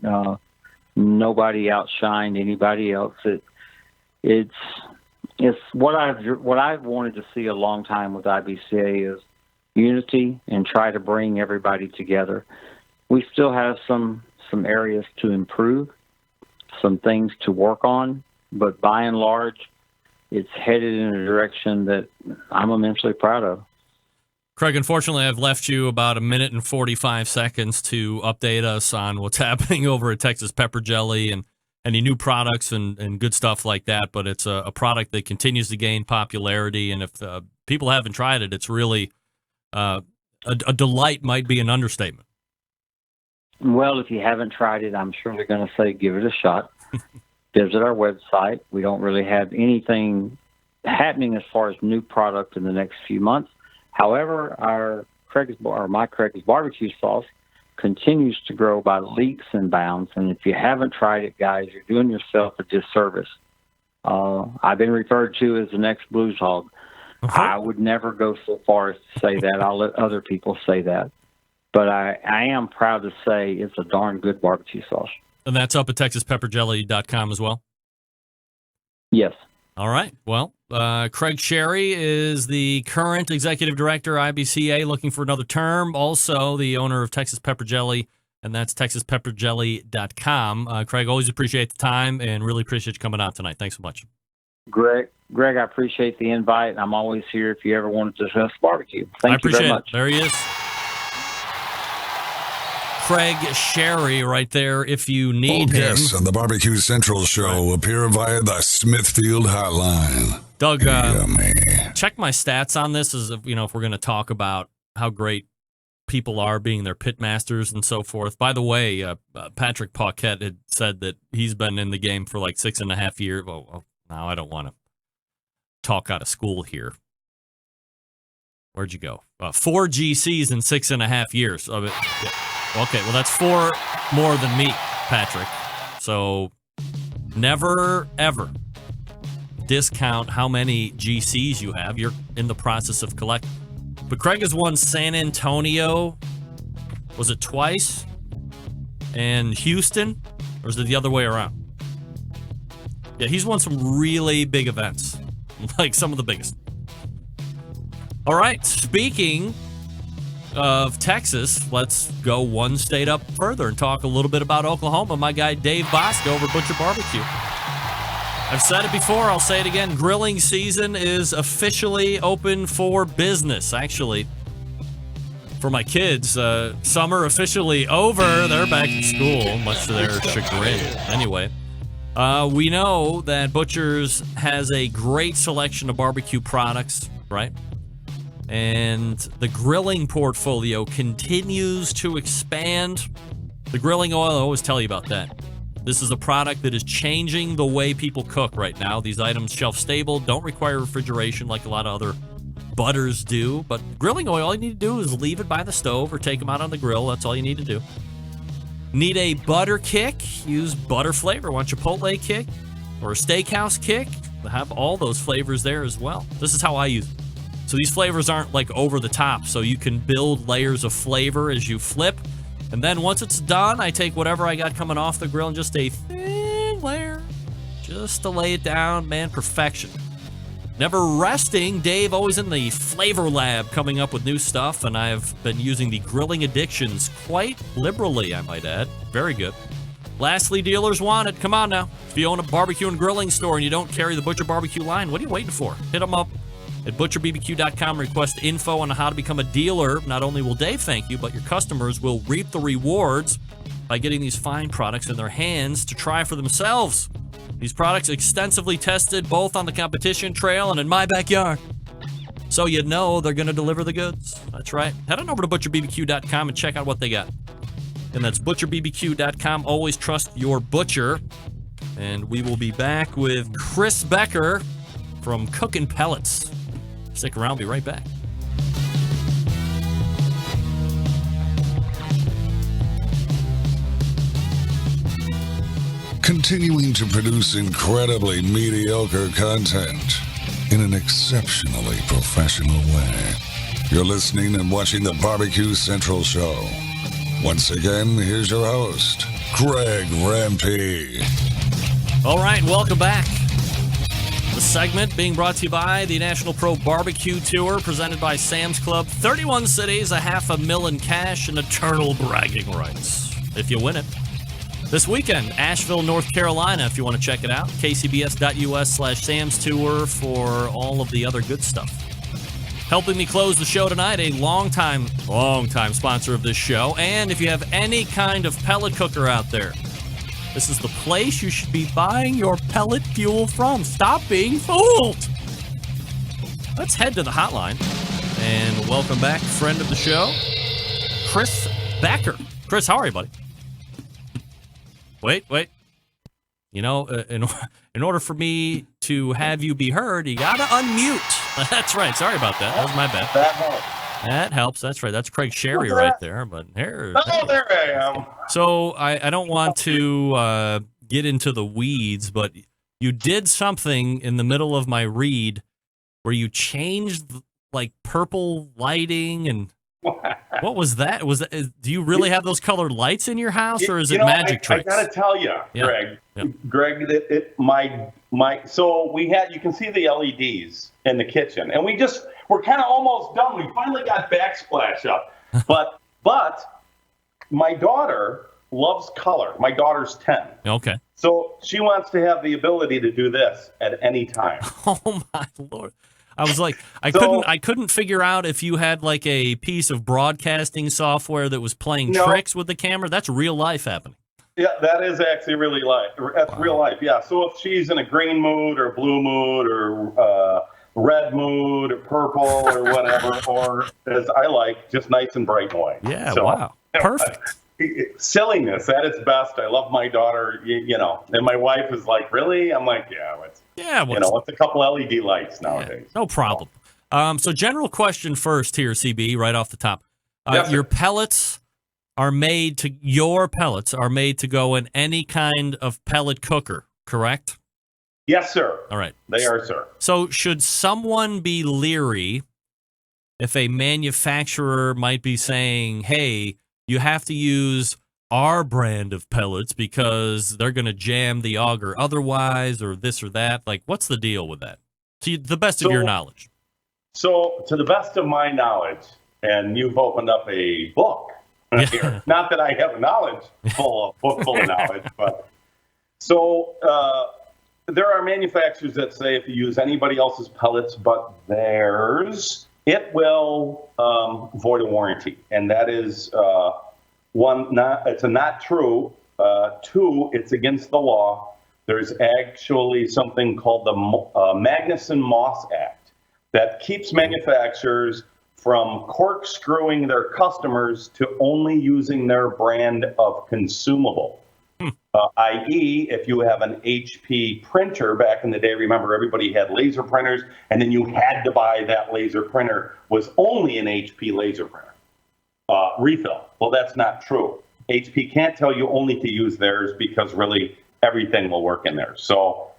Nobody outshined anybody else. It's what I've wanted to see a long time with IBCA is unity and try to bring everybody together. We still have some areas to improve, some things to work on, but by and large, it's headed in a direction that I'm immensely proud of. Craig, unfortunately, I've left you about 1 minute and 45 seconds to update us on what's happening over at Texas Pepper Jelly and any new products and good stuff like that. But it's a product that continues to gain popularity. And if people haven't tried it, it's really a delight might be an understatement. Well, if you haven't tried it, I'm surely going to say give it a shot. Visit our website. We don't really have anything happening as far as new product in the next few months. However, my Craig's barbecue sauce continues to grow by leaps and bounds. And if you haven't tried it, guys, you're doing yourself a disservice. I've been referred to as the next Blues Hog. Uh-huh. I would never go so far as to say that. I'll let other people say that. But I am proud to say it's a darn good barbecue sauce. And that's up at TexasPepperJelly.com as well? Yes. All right. Well, Craig Sherry is the current executive director, IBCA, looking for another term. Also, the owner of Texas Pepper Jelly, and that's TexasPepperJelly.com. Craig, always appreciate the time and really appreciate you coming out tonight. Thanks so much. Greg, I appreciate the invite. I'm always here if you ever want to discuss barbecue. Thank you very much. There he is. Craig Sherry right there if you need All him. guests on the Barbecue Central show appear via the Smithfield hotline. Doug, check my stats on this as if we're going to talk about how great people are being their pit masters and so forth. By the way, Patrick Paquette had said that he's been in the game for like 6.5 years. Well, now I don't want to talk out of school here. Where'd you go? 4 GCs in 6.5 years. Of it. Yeah. Okay, well, that's 4 more than me, Patrick. So never, ever discount how many GCs you have. You're in the process of collecting. But Craig has won San Antonio, was it twice? And Houston? Or is it the other way around? Yeah, he's won some really big events. Like some of the biggest. All right, speaking of Texas, let's go one state up further and talk a little bit about Oklahoma. My guy Dave Bosco over Butcher Barbecue. I've said it before, I'll say it again. Grilling season is officially open for business. Actually, for my kids, summer officially over. They're back in school, much to their chagrin. Anyway, we know that Butcher's has a great selection of barbecue products, right? And the grilling portfolio continues to expand. The grilling oil, I always tell you about that. This is a product that is changing the way people cook right now. These items shelf stable, don't require refrigeration like a lot of other butters do. But grilling oil, all you need to do is leave it by the stove or take them out on the grill. That's all you need to do. Need a butter kick? Use butter flavor. Want Chipotle kick or a steakhouse kick? They have all those flavors there as well. This is how I use it. So these flavors aren't like over the top, so you can build layers of flavor as you flip. And then once it's done, I take whatever I got coming off the grill and just a thin layer just to lay it down. Man, perfection. Never resting. Dave always in the flavor lab coming up with new stuff, and I've been using the Grilling Addictions quite liberally, I might add. Very good. Lastly, dealers want it. Come on now. If you own a barbecue and grilling store and you don't carry the Butcher Barbecue line, what are you waiting for? Hit them up at butcherbbq.com. Request info on how to become a dealer. Not only will Dave thank you, but your customers will reap the rewards by getting these fine products in their hands to try for themselves. These products extensively tested both on the competition trail and in my backyard. So you know they're going to deliver the goods. That's right. Head on over to butcherbbq.com and check out what they got. And that's butcherbbq.com. Always trust your butcher. And we will be back with Chris Becker from Cookin' Pellets. Stick around, be right back. Continuing to produce incredibly mediocre content in an exceptionally professional way. You're listening and watching the Barbecue Central Show. Once again, here's your host, Greg Rempe. All right, welcome back. The segment being brought to you by the National Pro Barbecue Tour, presented by Sam's Club. 31 cities, $500,000 in cash, and eternal bragging rights if you win it. This weekend, Asheville, North Carolina, if you want to check it out. kcbs.us/Sam's Tour for all of the other good stuff. Helping me close the show tonight, a long-time sponsor of this show. And if you have any kind of pellet cooker out there, this is the place you should be buying your pellet fuel from. Stop being fooled. Let's head to the hotline and welcome back friend of the show, Chris Becker. Chris, how are you, buddy? Wait. You know, in order for me to have you be heard, you gotta unmute. That's right. Sorry about that. That was my bad. That helps. That's right. That's Craig Sherry right there. But here. Oh, there I am. So I don't want to get into the weeds, but you did something in the middle of my read where you changed like purple lighting and. What was that? Do you really have those colored lights in your house, or is it magic tricks? I gotta tell you, Greg, so we had, you can see the LEDs in the kitchen, and we're kind of almost done. We finally got backsplash up, but my daughter loves color. My daughter's 10. Okay. So she wants to have the ability to do this at any time. Oh my Lord. I was like, I couldn't figure out if you had like a piece of broadcasting software that was playing tricks with the camera. That's real life happening. Yeah, that is actually really life. That's real life. Yeah. So if she's in a green mood or blue mood or red mood or purple or whatever, or as I like, just nice and bright and white. Yeah. So, wow. Perfect. Silliness at its best. I love my daughter, you know, and my wife is like, really? I'm like, it's a couple LED lights nowadays. Yeah, no problem. So general question first here, CB, right off the top. Yes, your pellets are made to go in any kind of pellet cooker, correct? Yes, sir. All right. They are, sir. So should someone be leery if a manufacturer might be saying, hey, you have to use our brand of pellets because they're going to jam the auger otherwise, or this or that? Like, what's the deal with that? To the best of your knowledge. So, to the best of my knowledge, and you've opened up a book here. Not that I have a book full of knowledge, but so there are manufacturers that say if you use anybody else's pellets but theirs, it will void a warranty, and that is it's not true. Two, it's against the law. There's actually something called the Magnuson-Moss Act that keeps manufacturers from corkscrewing their customers to only using their brand of consumable. I.e., if you have an HP printer, back in the day, remember everybody had laser printers, and then you had to buy that laser printer was only an HP laser printer refill. Well, that's not true. HP can't tell you only to use theirs because really everything will work in there. So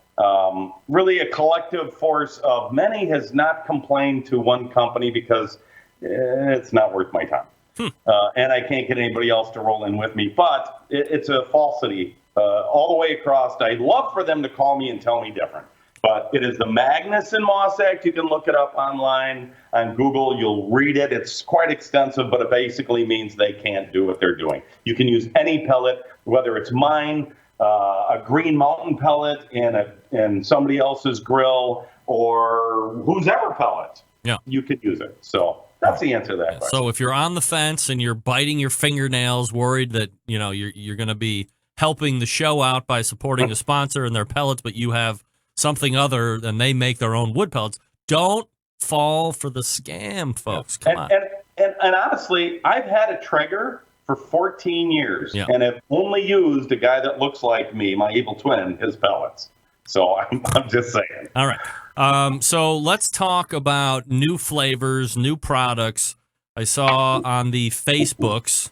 really a collective force of many has not complained to one company because it's not worth my time. And I can't get anybody else to roll in with me, but it's a falsity all the way across. I'd love for them to call me and tell me different, but it is the Magnuson-Moss Act. You can look it up online on Google. You'll read it. It's quite extensive, but it basically means they can't do what they're doing. You can use any pellet, whether it's mine, a Green Mountain pellet in somebody else's grill, or whose ever pellet. Yeah, you could use it. So that's the answer to that question. So if you're on the fence and you're biting your fingernails, worried that you're going to be helping the show out by supporting a sponsor and their pellets, but you have something other than they make their own wood pellets, don't fall for the scam, folks. Come on. And honestly, I've had a Traeger for 14 years and have only used a guy that looks like me, my evil twin, his pellets. So I'm just saying. All right. So let's talk about new flavors, new products. I saw on the Facebooks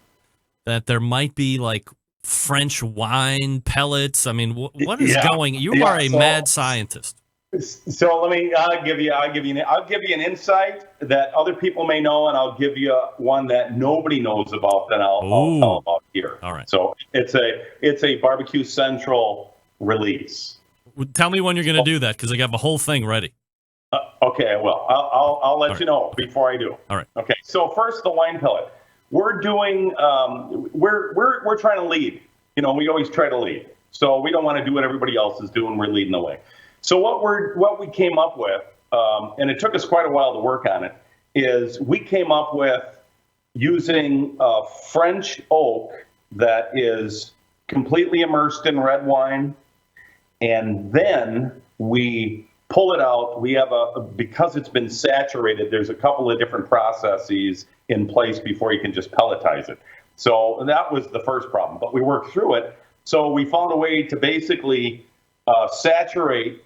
that there might be like French wine pellets. I mean, what is going? You are a mad scientist. So I'll give you an insight that other people may know, and I'll give you one that nobody knows about that I'll tell about here. All right. So it's a Barbecue Central release. Tell me when you're going to do that, because I got the whole thing ready. Okay, I will. I'll let you know before I do. All right. Okay. So first, the wine pellet. We're doing. We're trying to lead. We always try to lead. So we don't want to do what everybody else is doing. We're leading the way. So what we came up with, and it took us quite a while to work on it, is we came up with using French oak that is completely immersed in red wine, and then we pull it out. We have because it's been saturated, there's a couple of different processes in place before you can just pelletize it. So that was the first problem, but we worked through it. So we found a way to basically saturate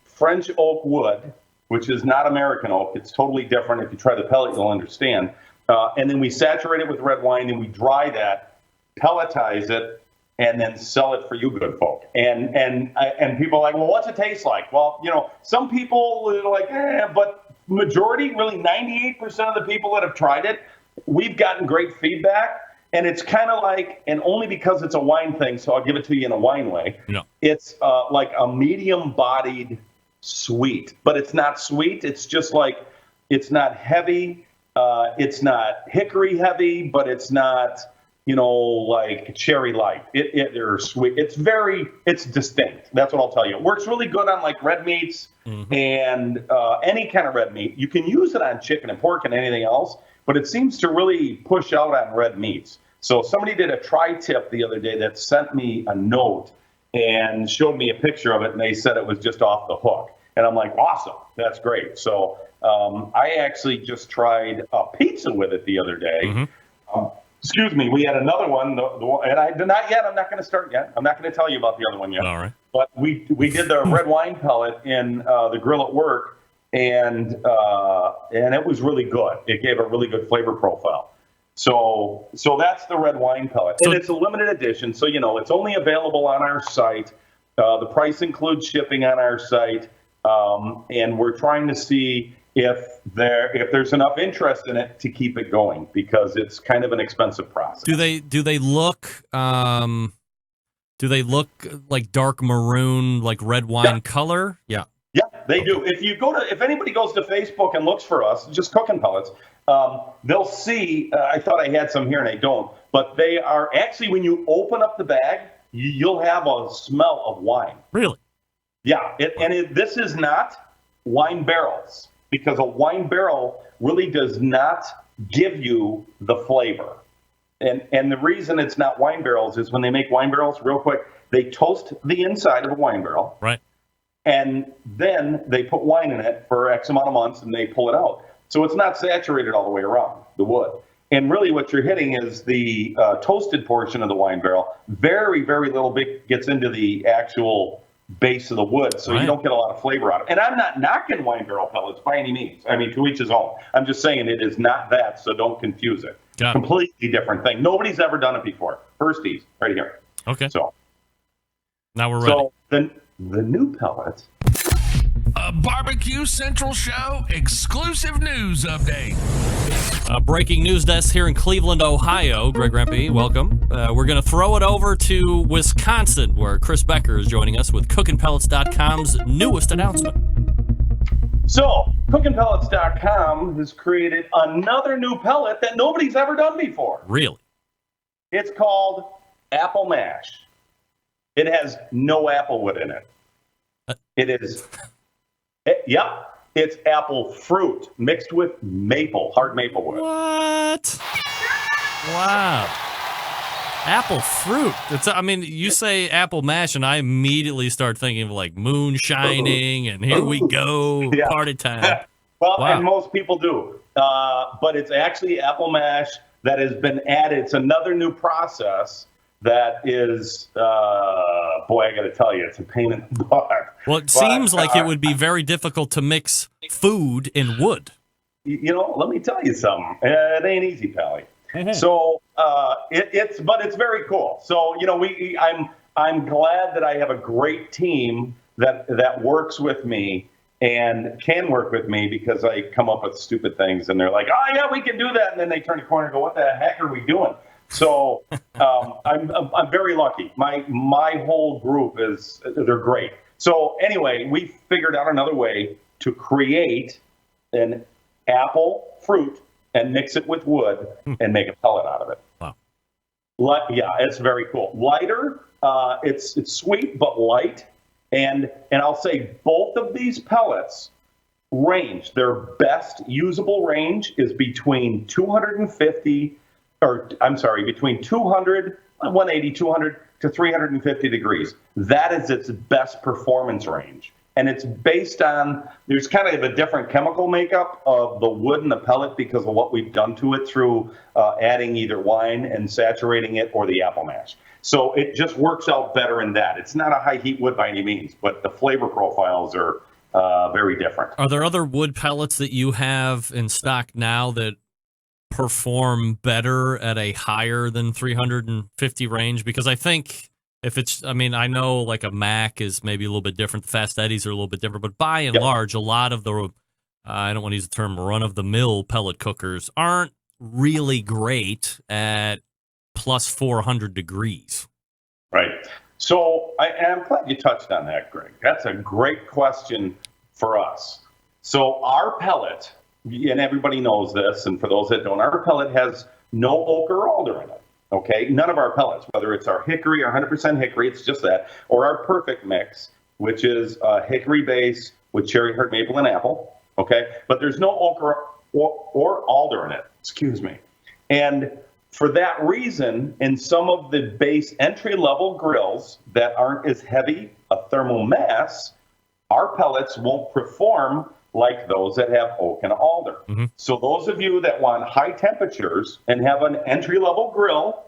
French oak wood, which is not American oak. It's totally different. If you try the pellet, you'll understand. And then we saturate it with red wine, and we dry that, pelletize it, and then sell it for you good folk. And people are like, well, what's it taste like? Well, some people are like, but majority, really 98% of the people that have tried it, we've gotten great feedback. And it's kind of like, and only because it's a wine thing, so I'll give it to you in a wine way. No. It's like a medium-bodied sweet, but it's not sweet. It's just like, it's not heavy. It's not hickory heavy, but it's not, like Cherry Light. Or sweet. It's distinct. That's what I'll tell you. It works really good on like red meats and any kind of red meat. You can use it on chicken and pork and anything else, but it seems to really push out on red meats. So somebody did a tri-tip the other day that sent me a note and showed me a picture of it, and they said it was just off the hook. And I'm like, awesome, that's great. So I actually just tried a pizza with it the other day. Excuse me, we had another one, and I did not yet. I'm not going to start yet. I'm not going to tell you about the other one yet. All right. But we did the red wine pellet in the grill at work, and it was really good. It gave a really good flavor profile. So that's the red wine pellet, and it's a limited edition. So it's only available on our site. The price includes shipping on our site, and we're trying to see if there's enough interest in it to keep it going, because it's kind of an expensive process. Do they look like dark maroon, like red wine color? Yeah. Yeah, they do. If anybody goes to Facebook and looks for us, just Cooking Pellets, they'll see. I thought I had some here and I don't, but they are actually, when you open up the bag, you'll have a smell of wine. Really? Yeah, this is not wine barrels, because a wine barrel really does not give you the flavor. And the reason it's not wine barrels is when they make wine barrels, real quick, they toast the inside of a wine barrel. Right. And then they put wine in it for X amount of months and they pull it out. So it's not saturated all the way around, the wood. And really what you're hitting is the toasted portion of the wine barrel. Very, very little bit gets into the actual base of the wood, so you don't get a lot of flavor out of it. And I'm not knocking wine barrel pellets by any means. I mean, to each his own. I'm just saying it is not that, so don't confuse it. Completely different thing. Nobody's ever done it before. Firsties, right here. Okay. So now we're ready. So the new pellet. A Barbecue Central Show exclusive news update. Breaking news desk here in Cleveland, Ohio. Greg Rempe, welcome. We're going to throw it over to Wisconsin, where Chris Becker is joining us with CookingPellets.com's newest announcement. So, CookingPellets.com has created another new pellet that nobody's ever done before. Really? It's called Apple Mash. It has no apple wood in it. It is... Yep, it's apple fruit mixed with hard maple wood. What? Wow. Apple fruit. You say apple mash, and I immediately start thinking of like moonshining, and here we go, party time. Well, and most people do. But it's actually apple mash that has been added. It's another new process that is, I got to tell you, it's a pain in the butt. Well, it seems like it would be very difficult to mix food in wood. Let me tell you something. It ain't easy, Pally. So it's very cool. So I'm glad that I have a great team that works with me and can work with me, because I come up with stupid things and they're like, oh yeah, we can do that, and then they turn the corner and go, what the heck are we doing? So I'm very lucky. My whole group they're great. So anyway, we figured out another way to create an apple fruit and mix it with wood and make a pellet out of it. Wow. Yeah, it's very cool. Lighter, it's sweet but light, and I'll say both of these pellets range. Their best usable range is between 180, 200 to 350 degrees. That is its best performance range. And it's based on, there's kind of a different chemical makeup of the wood and the pellet because of what we've done to it through adding either wine and saturating it or the apple mash. So it just works out better in that. It's not a high heat wood by any means, but the flavor profiles are very different. Are there other wood pellets that you have in stock now that perform better at a higher than 350 range? Because I think I know like a Mac is maybe a little bit different. The Fast Eddies are a little bit different, but by and large, a lot of the, I don't want to use the term run-of-the-mill pellet cookers aren't really great at plus 400 degrees. Right. So I'm glad you touched on that, Greg. That's a great question for us. So our pellet, and everybody knows this, and for those that don't, our pellet has no oak or alder in it. Okay, none of our pellets, whether it's our hickory, our 100% hickory, it's just that, or our perfect mix, which is hickory base with cherry heart, maple, and apple. Okay, but there's no oak or alder in it. Excuse me. And for that reason, in some of the base entry-level grills that aren't as heavy a thermal mass, our pellets won't perform like those that have oak and alder. Mm-hmm. So those of you that want high temperatures and have an entry-level grill,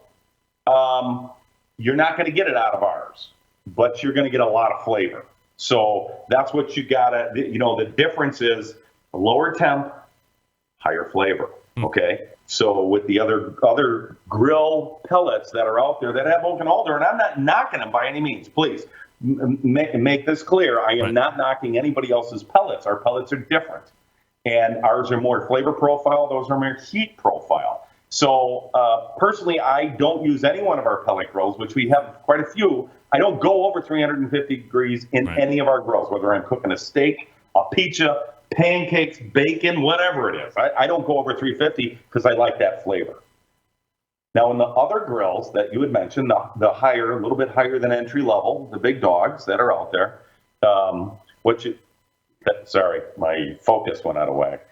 you're not going to get it out of ours, but you're going to get a lot of flavor. So that's what you got to, the difference is lower temp, higher flavor. Okay. So with the other grill pellets that are out there that have oak and alder, and I'm not knocking them by any means, please make this clear. I am not knocking anybody else's pellets. Our pellets are different, and ours are more flavor profile. Those are more heat profile. So personally, I don't use any one of our pellet grills, which we have quite a few. I don't go over 350 degrees in any of our grills, whether I'm cooking a steak, a pizza, pancakes, bacon, whatever it is. I don't go over 350 because I like that flavor. Now, in the other grills that you had mentioned, the higher, a little bit higher than entry level, the big dogs that are out there, sorry, my focus went out of whack.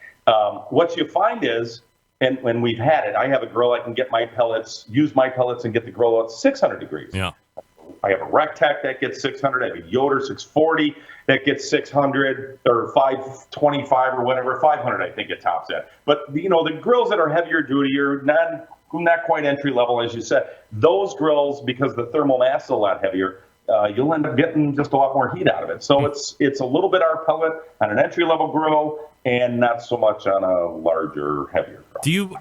What you find is, and when we've had it, I have a grill, I can get my pellets, use my pellets and get the grill at 600 degrees. Yeah. I have a Rectech that gets 600. I have a Yoder 640 that gets 600 or 525 or whatever, 500 I think it tops at. But, the grills that are heavier duty are not quite entry level, as you said. Those grills, because the thermal mass is a lot heavier, you'll end up getting just a lot more heat out of it. So it's a little bit our pellet on an entry level grill and not so much on a larger, heavier grill.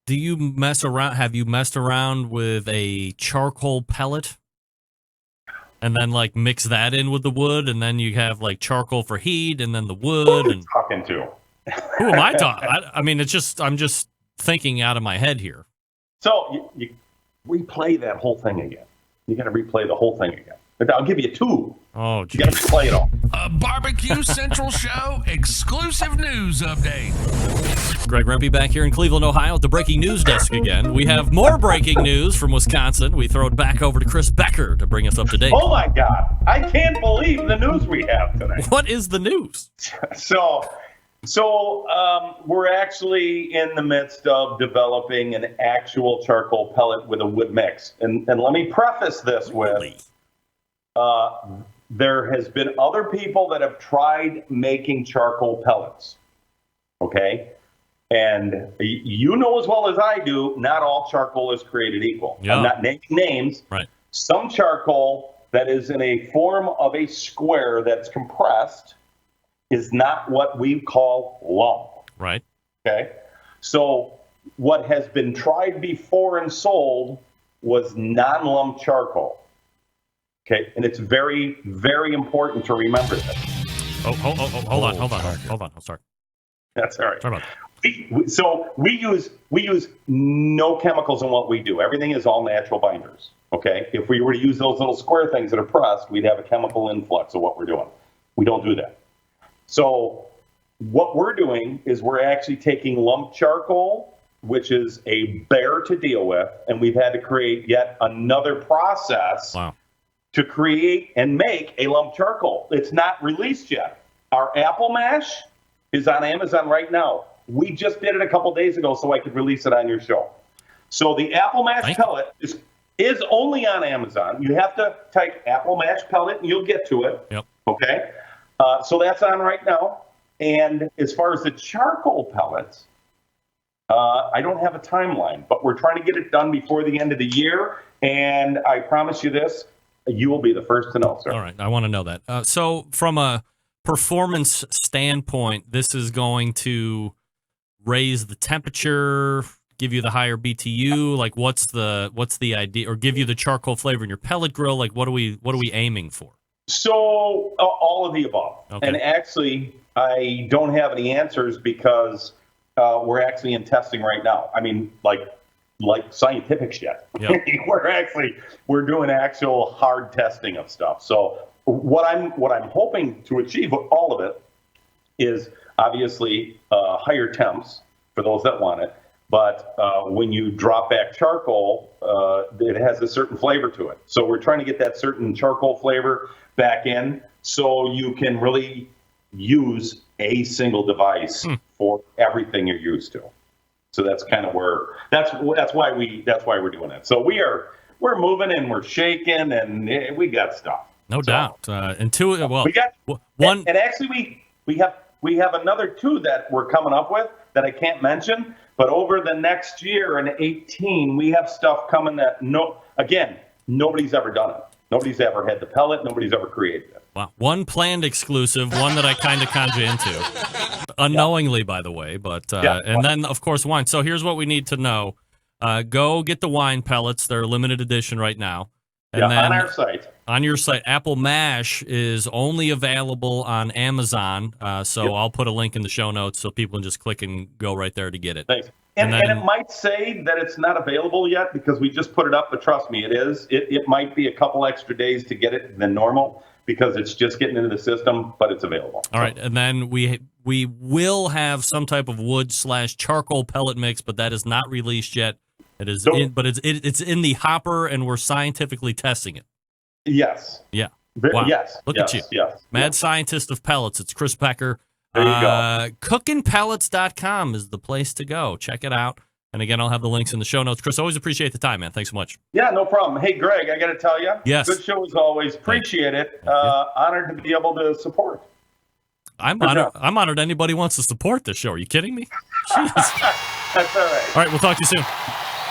Do you mess around? Have you messed around with a charcoal pellet, and then mix that in with the wood, and then you have charcoal for heat, and then the wood? Who are you talking to? Who am I talking? I mean, I'm just thinking out of my head here. So you replay that whole thing again. You got to replay the whole thing again. I'll give you two. Oh, geez. You got to replay it all. A Barbecue Central Show exclusive news update. Greg Rempe back here in Cleveland, Ohio at the breaking news desk again. We have more breaking news from Wisconsin. We throw it back over to Chris Becker to bring us up to date. Oh, my God. I can't believe the news we have today. What is the news? So we're actually in the midst of developing an actual charcoal pellet with a wood mix. And let me preface this with, there has been other people that have tried making charcoal pellets. Okay? And you know as well as I do, not all charcoal is created equal. Yeah. I'm not naming names. Right. Some charcoal that is in a form of a square that's compressed is not what we call lump. Right. Okay. So what has been tried before and sold was non-lump charcoal. Okay. And it's very, very important to remember that. Hold on. I'm sorry. That's all right. Sorry about that. So we use no chemicals in what we do. Everything is all natural binders. Okay. If we were to use those little square things that are pressed, we'd have a chemical influx of what we're doing. We don't do that. So what we're doing is we're actually taking lump charcoal, which is a bear to deal with, and we've had to create yet another process to create and make a lump charcoal. It's not released yet. Our apple mash is on Amazon right now. We just did it a couple days ago so I could release it on your show. So the apple mash pellet is only on Amazon. You have to type apple mash pellet and you'll get to it. Yep. Okay. So that's on right now. And as far as the charcoal pellets, I don't have a timeline, but we're trying to get it done before the end of the year. And I promise you this, you will be the first to know, sir. All right. I want to know that. So from a performance standpoint, this is going to raise the temperature, give you the higher BTU. Like what's the idea, or give you the charcoal flavor in your pellet grill? Like what are we aiming for? So all of the above. Okay. And actually, I don't have any answers because we're actually in testing right now. I mean, like scientific shit. Yep. we're doing actual hard testing of stuff. So what I'm hoping to achieve with all of it is obviously higher temps for those that want it, But when you drop back charcoal, it has a certain flavor to it. So we're trying to get that certain charcoal flavor back in so you can really use a single device for everything you're used to. So that's kind of where that's why we're doing it. So we're moving and we're shaking and we got stuff. No doubt. Well, we got one, and actually we have another two that we're coming up with that I can't mention. But over the next year in 2018, we have stuff coming that nobody's ever done it. Nobody's ever had the pellet. Nobody's ever created it. Wow. One planned exclusive, one that I kind of conjure into. Unknowingly, by the way. But and then, of course, wine. So here's what we need to know. Go get the wine pellets. They're limited edition right now. And then on our site. On your site, Apple Mash is only available on Amazon. I'll put a link in the show notes so people can just click and go right there to get it. Thanks. And it might say that it's not available yet because we just put it up, but trust me, it is. It might be a couple extra days to get it than normal because it's just getting into the system, but it's available. All right, and then we will have some type of wood/charcoal pellet mix, but that is not released yet. It is, it's in the hopper, and we're scientifically testing it. Yes. Yeah. Wow. Yes. Look at you. Yes. Mad scientist of pellets. It's Chris Becker. There you go. Cookinpellets.com is the place to go. Check it out. And again, I'll have the links in the show notes. Chris, always appreciate the time, man. Thanks so much. Yeah, no problem. Hey, Greg, I got to tell you. Yes. Good show as always. Appreciate it. Honored to be able to support. I'm honored anybody wants to support this show. Are you kidding me? Jeez. That's all right. All right, we'll talk to you soon.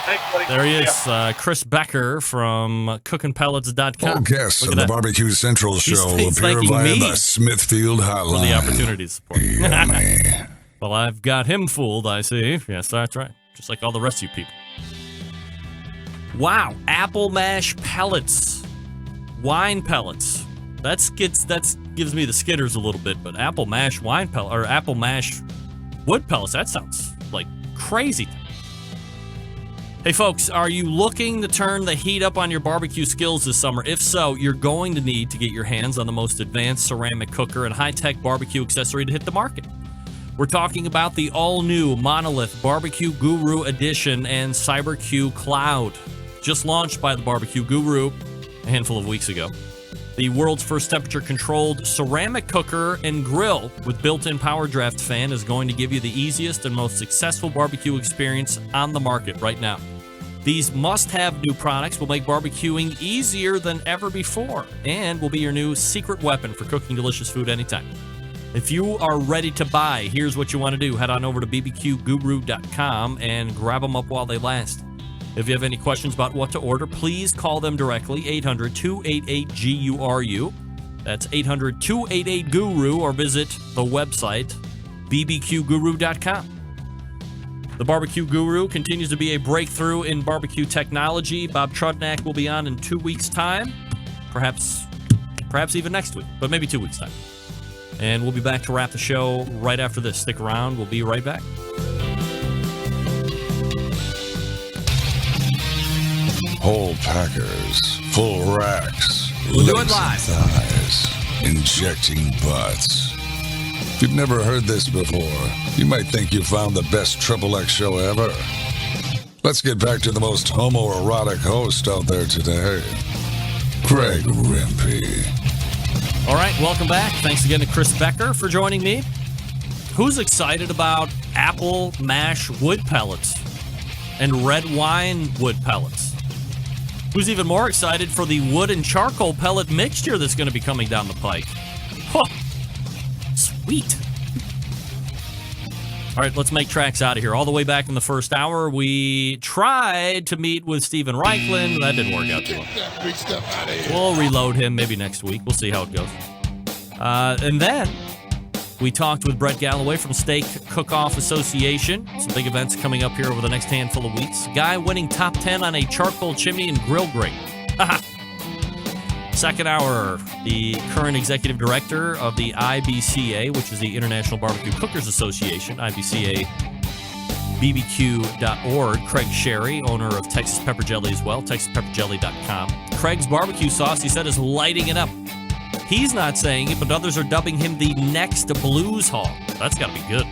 Thanks, buddy. There he is, Chris Becker from cookinpellets.com. All guests on the Barbecue Central show appear via the Smithfield Hotline. For the opportunity to support. Yeah, man. Well, I've got him fooled, I see. Yes, that's right. Just like all the rest of you people. Wow, Apple Mash pellets. Wine pellets. That gives me the skitters a little bit, but Apple Mash wine pellet or Apple Mash wood pellets, that sounds like crazy. Hey folks, are you looking to turn the heat up on your barbecue skills this summer? If so, you're going to need to get your hands on the most advanced ceramic cooker and high-tech barbecue accessory to hit the market. We're talking about the all-new Monolith Barbecue Guru Edition and CyberQ Cloud. Just launched by the Barbecue Guru a handful of weeks ago. The world's first temperature-controlled ceramic cooker and grill with built-in power draft fan is going to give you the easiest and most successful barbecue experience on the market right now. These must-have new products will make barbecuing easier than ever before and will be your new secret weapon for cooking delicious food anytime. If you are ready to buy, here's what you want to do. Head on over to bbqguru.com and grab them up while they last. If you have any questions about what to order, please call them directly, 800-288-GURU. That's 800-288-GURU, or visit the website, bbqguru.com. The Barbecue Guru continues to be a breakthrough in barbecue technology. Bob Trudnak will be on in 2 weeks' time, perhaps even next week, but maybe 2 weeks' time. And we'll be back to wrap the show right after this. Stick around. We'll be right back. Whole packers, full racks, Do it legs live. and thighs, injecting butts. If you've never heard this before, you might think you found the best XXX show ever. Let's get back to the most homoerotic host out there today, Greg Rempe. All right, welcome back. Thanks again to Chris Becker for joining me. Who's excited about Apple Mash wood pellets and red wine wood pellets? Who's even more excited for the wood and charcoal pellet mixture that's going to be coming down the pike? Huh. Sweet. All right, let's make tracks out of here. All the way back in the first hour, we tried to meet with Steven Reichland. That didn't work out too well. That big stuff out of here. We'll reload him maybe next week. We'll see how it goes. And then we talked with Brett Galloway from Steak Cook-Off Association. Some big events coming up here over the next handful of weeks. Guy winning top 10 on a charcoal chimney and grill grate. Second hour, the current executive director of the IBCA, which is the International Barbecue Cookers Association, IBCA-BBQ.org. Craig Sherry, owner of Texas Pepper Jelly as well, TexasPepperJelly.com. Craig's barbecue sauce, he said, is lighting it up. He's not saying it, but others are dubbing him the next Blues Hall. That's got to be good.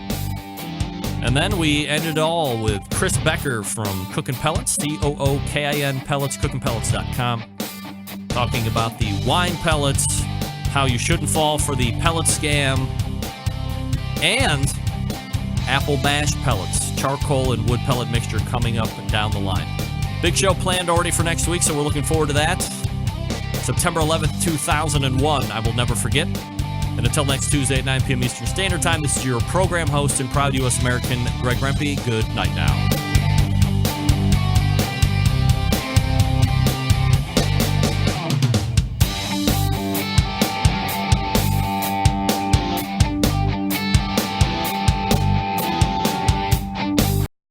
And then we ended it all with Chris Becker from Cookin' Pellets, COOKIN Pellets, cookinpellets.com, talking about the wine pellets, how you shouldn't fall for the pellet scam, and apple mash pellets, charcoal and wood pellet mixture coming up and down the line. Big show planned already for next week, so we're looking forward to that. September 11th, 2001, I will never forget. And until next Tuesday at 9 p.m. Eastern Standard Time, this is your program host and proud U.S. American, Greg Rempe. Good night now.